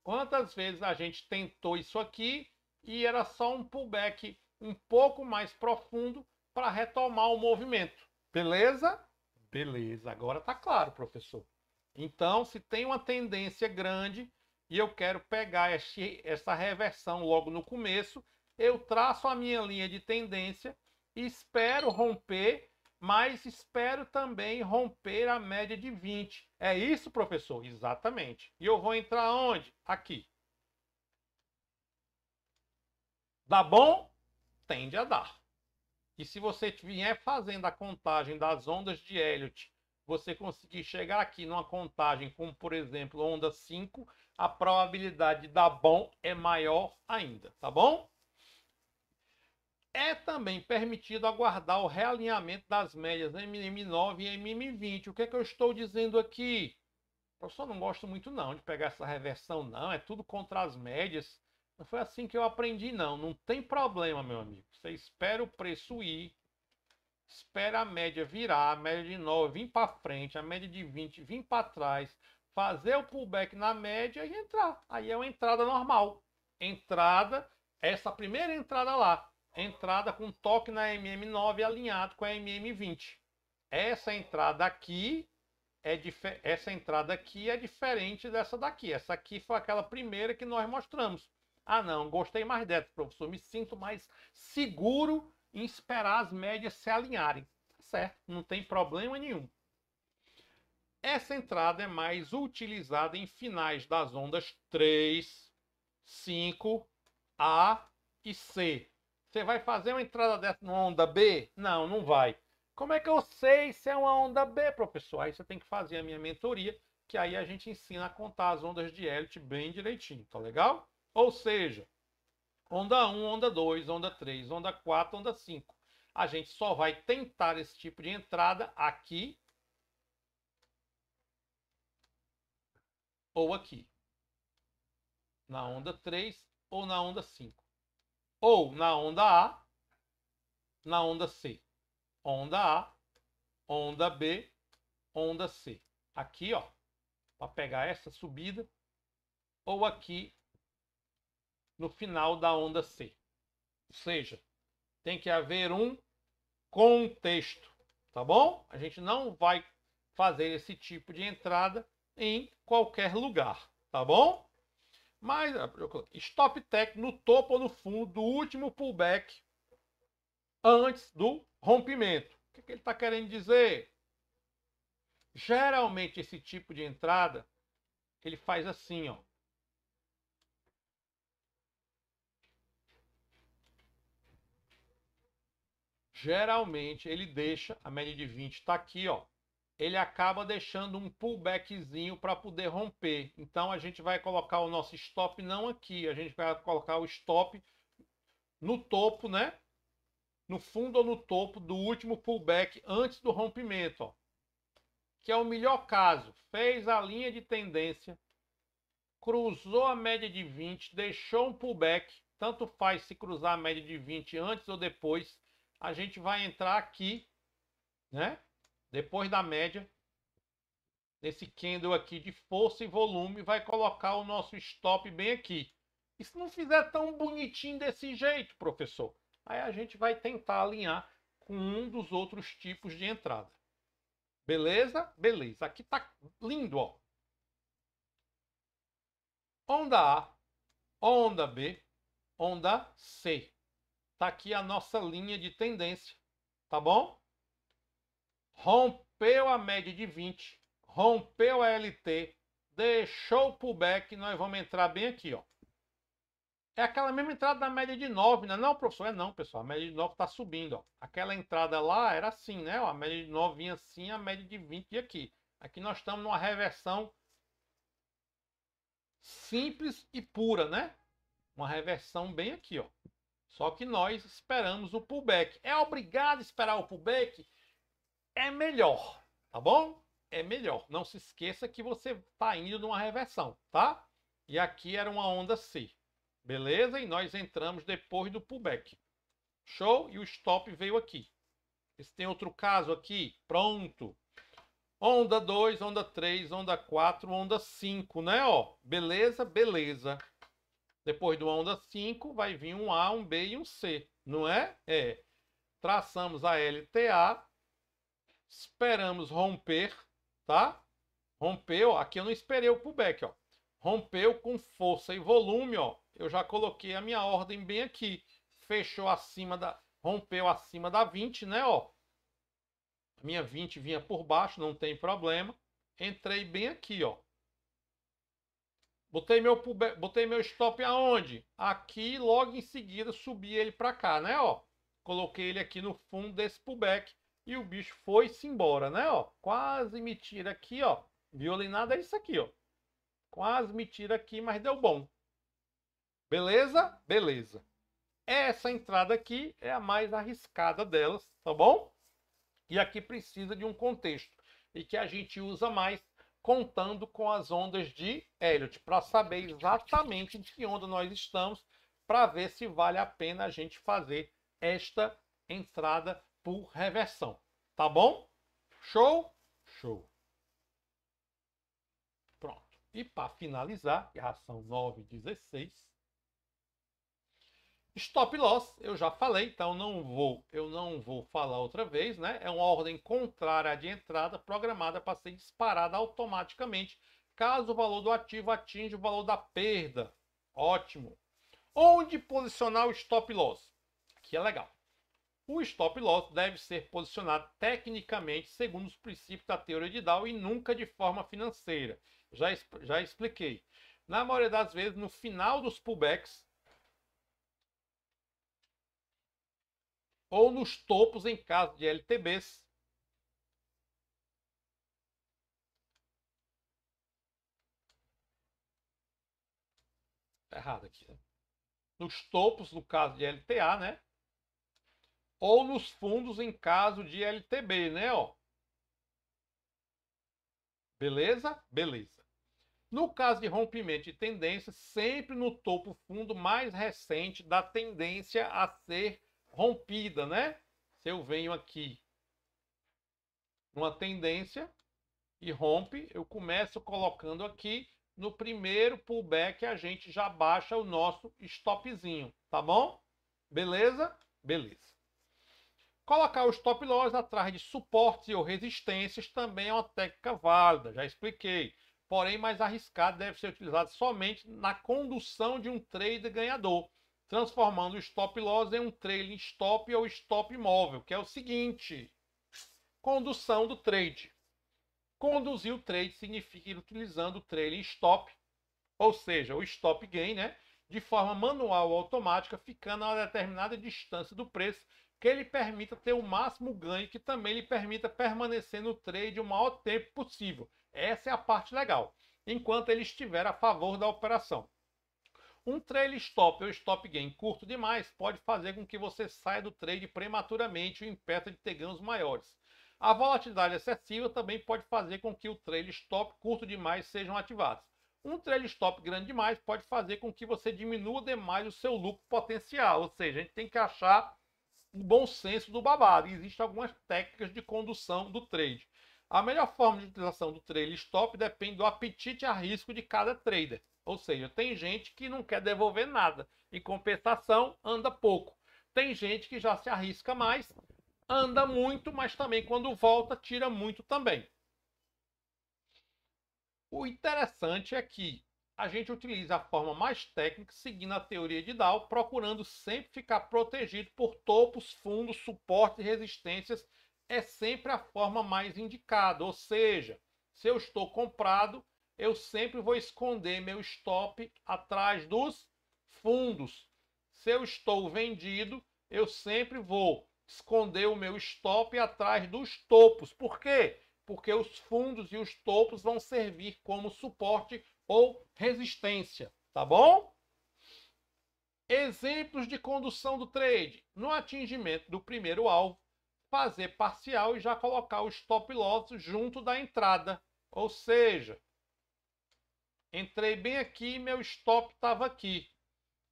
Quantas vezes a gente tentou isso aqui e era só um pullback um pouco mais profundo para retomar o movimento. Beleza? Beleza. Agora tá claro, professor. Então, se tem uma tendência grande e eu quero pegar essa reversão logo no começo, eu traço a minha linha de tendência, espero romper, mas espero também romper a média de 20. É isso, professor? Exatamente. E eu vou entrar onde? Aqui. Dá bom? Tende a dar. E se você vier fazendo a contagem das ondas de Elliott, você conseguir chegar aqui numa contagem como, por exemplo, onda 5, a probabilidade de dar bom é maior ainda, tá bom? É também permitido aguardar o realinhamento das médias MM9 e MM20. O que é que eu estou dizendo aqui? Eu só não gosto muito não de pegar essa reversão não, é tudo contra as médias. Não foi assim que eu aprendi não, não tem problema, meu amigo. Você espera o preço ir, espera a média virar, a média de 9 vir para frente, a média de 20 vir para trás, fazer o pullback na média e entrar. Aí é uma entrada normal. Entrada, essa primeira entrada lá, entrada com toque na MM9 alinhado com a MM20. Essa entrada aqui essa entrada aqui é diferente dessa daqui. Essa aqui foi aquela primeira que nós mostramos. Ah, não, gostei mais dessa, professor. Me sinto mais seguro em esperar as médias se alinharem. Certo, não tem problema nenhum. Essa entrada é mais utilizada em finais das ondas 3, 5, A e C. Você vai fazer uma entrada dessa na onda B? Não, não vai. Como é que eu sei se é uma onda B, professor? Aí você tem que fazer a minha mentoria, que aí a gente ensina a contar as ondas de Elliott bem direitinho, tá legal? Ou seja, onda 1, onda 2, onda 3, onda 4, onda 5. A gente só vai tentar esse tipo de entrada aqui ou aqui. na onda 3 ou na onda 5. Ou na onda A, na onda C. Onda A, onda B, onda C. Aqui, ó, para pegar essa subida, ou aqui no final da onda C. Ou seja, tem que haver um contexto, tá bom? A gente não vai fazer esse tipo de entrada em qualquer lugar, tá bom? Mas stop tech no topo ou no fundo do último pullback antes do rompimento. O que ele está querendo dizer? Geralmente esse tipo de entrada ele faz assim, ó. Geralmente ele deixa, a média de 20 está aqui, ó. Ele acaba deixando um pullbackzinho para poder romper. Então a gente vai colocar o nosso stop não aqui, a gente vai colocar o stop no topo, né? No fundo ou no topo do último pullback antes do rompimento, ó. Que é o melhor caso. Fez a linha de tendência, cruzou a média de 20, deixou um pullback, tanto faz se cruzar a média de 20 antes ou depois, a gente vai entrar aqui, né? Depois da média, nesse candle aqui de força e volume, vai colocar o nosso stop bem aqui. E se não fizer tão bonitinho desse jeito, professor, aí a gente vai tentar alinhar com um dos outros tipos de entrada. Beleza? Beleza. Aqui tá lindo, ó. Onda A, onda B, onda C. Tá aqui a nossa linha de tendência, tá bom? Rompeu a média de 20, rompeu a LT, deixou o pullback, nós vamos entrar bem aqui, ó. É aquela mesma entrada da média de 9, né? Não, professor, é não, pessoal. A média de 9 está subindo, ó. Aquela entrada lá era assim, né? Ó, a média de 9 vinha assim, a média de 20 e aqui. Aqui nós estamos numa reversão simples e pura, né? Uma reversão bem aqui, ó. Só que nós esperamos o pullback. É obrigado a esperar o pullback? É melhor, tá bom? É melhor. Não se esqueça que você está indo numa reversão, tá? E aqui era uma onda C. Beleza? E nós entramos depois do pullback. Show? E o stop veio aqui. Se tem outro caso aqui, pronto. Onda 2, onda 3, onda 4, onda 5, né? Ó, beleza? Beleza. Depois do onda 5 vai vir um A, um B e um C, não é? É. Traçamos a LTA, esperamos romper, tá? Rompeu, aqui eu não esperei o pullback, ó. Rompeu com força e volume, ó. Eu já coloquei a minha ordem bem aqui. Fechou acima da... Rompeu acima da 20, né, ó. A minha 20 vinha por baixo, não tem problema. Entrei bem aqui, ó. Botei meu stop aonde? Aqui, logo em seguida, subi ele para cá, né, ó. Coloquei ele aqui no fundo desse pullback e o bicho foi-se embora, né, ó. Quase me tira aqui, ó. Violinada é isso aqui, ó. Quase me tira aqui, mas deu bom. Beleza? Beleza. Essa entrada aqui é a mais arriscada delas, tá bom? E aqui precisa de um contexto e que a gente usa mais contando com as ondas de Elliott para saber exatamente em que onda nós estamos para ver se vale a pena a gente fazer esta entrada por reversão. Tá bom? Show? Show. Pronto. E para finalizar, já são 9h16. Stop loss, eu já falei, então eu não vou falar outra vez, né? É uma ordem contrária de entrada programada para ser disparada automaticamente caso o valor do ativo atinja o valor da perda. Ótimo. Onde posicionar o stop loss? Aqui é legal. O stop loss deve ser posicionado tecnicamente segundo os princípios da teoria de Dow e nunca de forma financeira. Já expliquei. Na maioria das vezes, no final dos pullbacks, ou nos topos em caso de LTBs. Tá errado aqui, né? Nos topos, no caso de LTA, né? Ou nos fundos em caso de LTB, né? Ó. Beleza? Beleza. No caso de rompimento de tendência, sempre no topo fundo mais recente da tendência a ser rompida, né? Se eu venho aqui numa tendência e rompe, eu começo colocando aqui no primeiro pullback, a gente já baixa o nosso stopzinho, tá bom? Beleza? Beleza. Colocar o stop loss atrás de suportes ou resistências também é uma técnica válida, já expliquei. Porém, mais arriscado, deve ser utilizado somente na condução de um trade ganhador, transformando o stop loss em um trailing stop ou stop móvel, que é o seguinte: condução do trade. Conduzir o trade significa ir utilizando o trailing stop, ou seja, o stop gain, né, de forma manual ou automática, ficando a uma determinada distância do preço, que lhe permita ter o máximo ganho, que também lhe permita permanecer no trade o maior tempo possível. Essa é a parte legal, enquanto ele estiver a favor da operação. Um trailing stop ou stop gain curto demais pode fazer com que você saia do trade prematuramente ou impeça de ter ganhos maiores. A volatilidade excessiva também pode fazer com que o trailing stop curto demais sejam ativados. Um trailing stop grande demais pode fazer com que você diminua demais o seu lucro potencial. Ou seja, a gente tem que achar o bom senso do babado. Existem algumas técnicas de condução do trade. A melhor forma de utilização do trailing stop depende do apetite a risco de cada trader. Ou seja, tem gente que não quer devolver nada. Em compensação, anda pouco. Tem gente que já se arrisca mais, anda muito, mas também quando volta, tira muito também. O interessante é que a gente utiliza a forma mais técnica, seguindo a teoria de Dow, procurando sempre ficar protegido por topos, fundos, suportes e resistências. É sempre a forma mais indicada. Ou seja, se eu estou comprado, eu sempre vou esconder meu stop atrás dos fundos. Se eu estou vendido, eu sempre vou esconder o meu stop atrás dos topos. Por quê? Porque os fundos e os topos vão servir como suporte ou resistência, tá bom? Exemplos de condução do trade. No atingimento do primeiro alvo, fazer parcial e já colocar o stop loss junto da entrada. Ou seja, entrei bem aqui e meu stop estava aqui.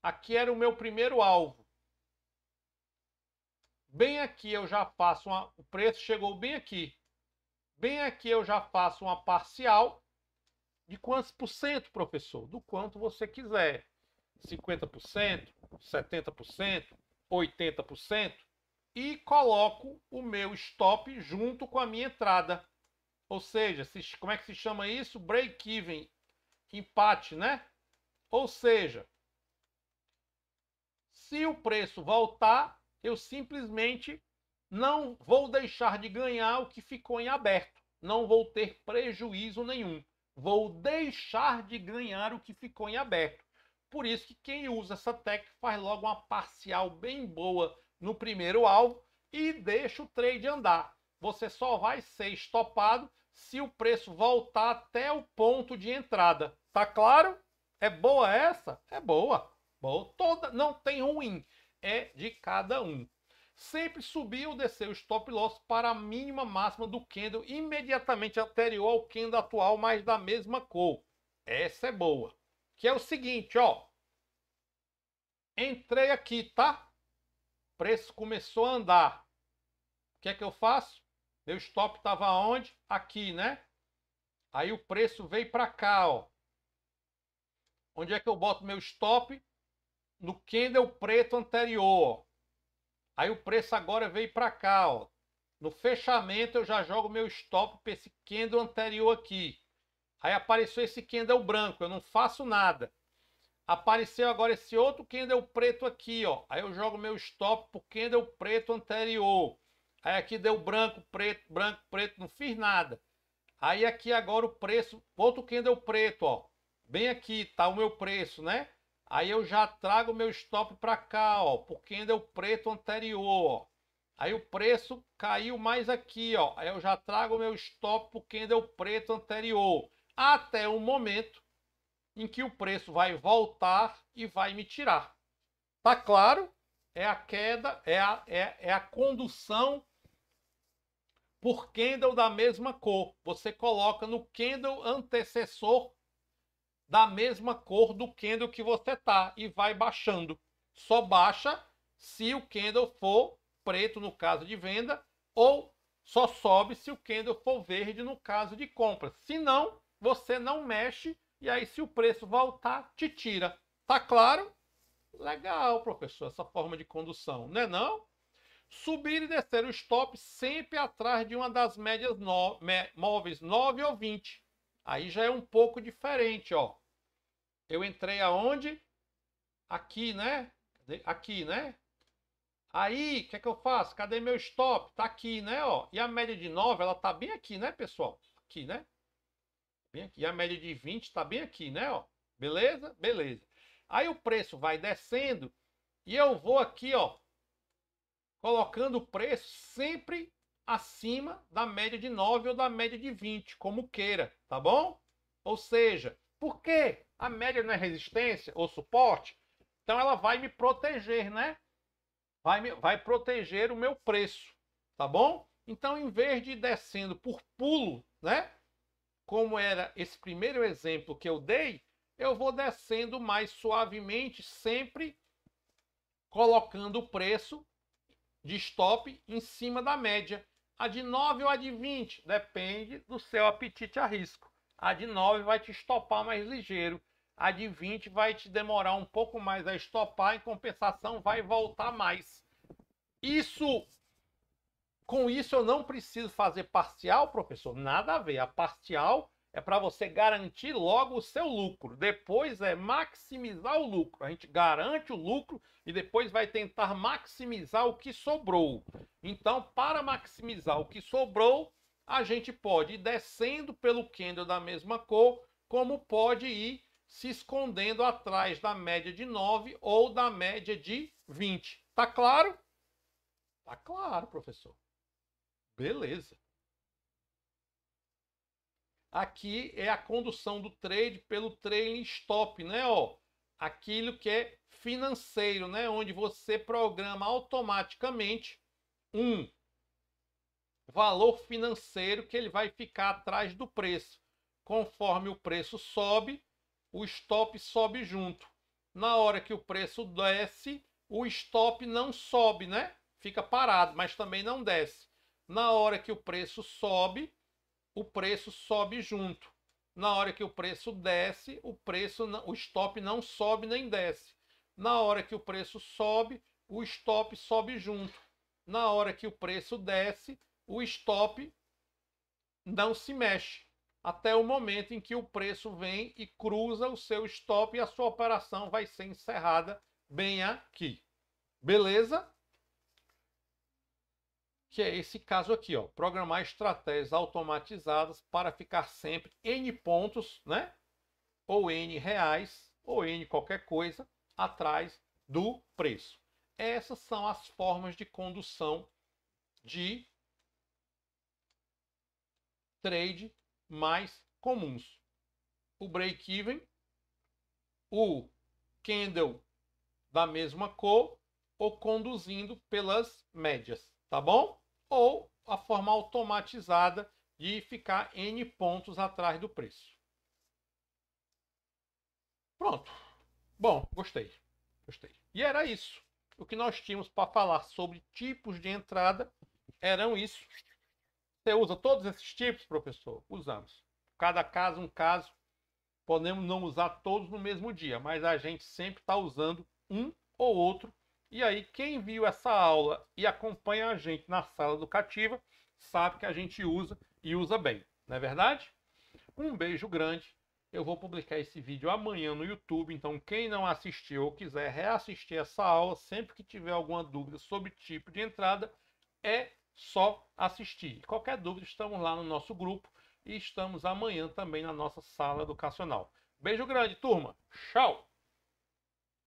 Aqui era o meu primeiro alvo. Bem aqui eu já faço uma... O preço chegou bem aqui. Bem aqui eu já faço uma parcial. De quantos por cento, professor? Do quanto você quiser. 50%, 70%, 80%. E coloco o meu stop junto com a minha entrada. Ou seja, como é que se chama isso? Break-even. Empate, né? Ou seja, se o preço voltar, eu simplesmente não vou deixar de ganhar o que ficou em aberto. Não vou ter prejuízo nenhum. Vou deixar de ganhar o que ficou em aberto. Por isso que quem usa essa técnica faz logo uma parcial bem boa no primeiro alvo e deixa o trade andar. Você só vai ser estopado se o preço voltar até o ponto de entrada. Tá claro? É boa essa? É boa. Boa. Toda, não tem ruim. É de cada um. Sempre subir ou descer o stop loss para a mínima máxima do candle imediatamente anterior ao candle atual, mas da mesma cor. Essa é boa. Que é o seguinte, ó. Entrei aqui, tá? O preço começou a andar. O que é que eu faço? Meu stop estava onde? Aqui, né? Aí o preço veio para cá, ó. Onde é que eu boto meu stop? No candle preto anterior, ó. Aí o preço agora veio para cá, ó. No fechamento eu já jogo meu stop para esse candle anterior aqui. Aí apareceu esse candle branco, eu não faço nada. Apareceu agora esse outro candle preto aqui, ó. Aí eu jogo meu stop pro candle preto anterior. Aí aqui deu branco, preto, não fiz nada. Aí aqui agora o preço, outro candle preto, ó. Bem aqui tá o meu preço, né? Aí eu já trago meu stop para cá, ó, pro candle preto anterior, ó. Aí o preço caiu mais aqui, ó. Aí eu já trago meu stop pro candle preto anterior. Até o momento em que o preço vai voltar e vai me tirar. Tá claro? É a queda, é a condução por candle da mesma cor. Você coloca no candle antecessor da mesma cor do candle que você tá e vai baixando. Só baixa se o candle for preto no caso de venda, ou só sobe se o candle for verde no caso de compra. Se não, você não mexe e aí se o preço voltar, te tira. Tá claro? Legal, professor, essa forma de condução, né não? Subir e descer o stop sempre atrás de uma das médias móveis 9 ou 20. Aí já é um pouco diferente, ó. Eu entrei aonde? Aqui, né? Aqui, né? Aí, o que é que eu faço? Cadê meu stop? Tá aqui, né? Ó. E a média de 9, ela tá bem aqui, né, pessoal? Aqui, né? Bem aqui. E a média de 20 tá bem aqui, né? Ó. Beleza? Beleza. Aí o preço vai descendo e eu vou aqui, ó, colocando o preço sempre acima da média de 9 ou da média de 20, como queira, tá bom? Ou seja, por quê? A média não é resistência ou suporte? Então ela vai me proteger, né? Vai proteger o meu preço, tá bom? Então, em vez de ir descendo por pulo, né? Como era esse primeiro exemplo que eu dei, eu vou descendo mais suavemente, sempre colocando o preço de stop em cima da média. A de 9 ou a de 20, depende do seu apetite a risco. A de 9 vai te estopar mais ligeiro. A de 20 vai te demorar um pouco mais a estopar, em compensação vai voltar mais. Com isso eu não preciso fazer parcial, professor? Nada a ver. A parcial é para você garantir logo o seu lucro. Depois é maximizar o lucro. A gente garante o lucro e depois vai tentar maximizar o que sobrou. Então, para maximizar o que sobrou, a gente pode ir descendo pelo candle da mesma cor, como pode ir se escondendo atrás da média de 9 ou da média de 20. Tá claro? Tá claro, professor. Beleza. Aqui é a condução do trade pelo trailing stop, né? Ó, aquilo que é financeiro, né? Onde você programa automaticamente um valor financeiro que ele vai ficar atrás do preço. Conforme o preço sobe, o stop sobe junto. Na hora que o preço desce, o stop não sobe, né? Fica parado, mas também não desce. Na hora que o preço sobe junto. Na hora que o preço desce, o stop não sobe nem desce. Na hora que o preço sobe, o stop sobe junto. Na hora que o preço desce, o stop não se mexe. Até o momento em que o preço vem e cruza o seu stop e a sua operação vai ser encerrada bem aqui. Beleza? Que é esse caso aqui, ó, programar estratégias automatizadas para ficar sempre N pontos, né? Ou N reais, ou N qualquer coisa, atrás do preço. Essas são as formas de condução de trade mais comuns. O break-even, o candle da mesma cor, ou conduzindo pelas médias, tá bom? Ou a forma automatizada de ficar N pontos atrás do preço. Pronto. Bom, gostei. E era isso. O que nós tínhamos para falar sobre tipos de entrada eram isso. Você usa todos esses tipos, professor? Usamos. Cada caso, um caso. Podemos não usar todos no mesmo dia, mas a gente sempre está usando um ou outro. E aí, quem viu essa aula e acompanha a gente na sala educativa, sabe que a gente usa e usa bem, não é verdade? Um beijo grande. Eu vou publicar esse vídeo amanhã no YouTube, então quem não assistiu ou quiser reassistir essa aula, sempre que tiver alguma dúvida sobre tipo de entrada, é só assistir. Qualquer dúvida, estamos lá no nosso grupo e estamos amanhã também na nossa sala educacional. Beijo grande, turma. Tchau!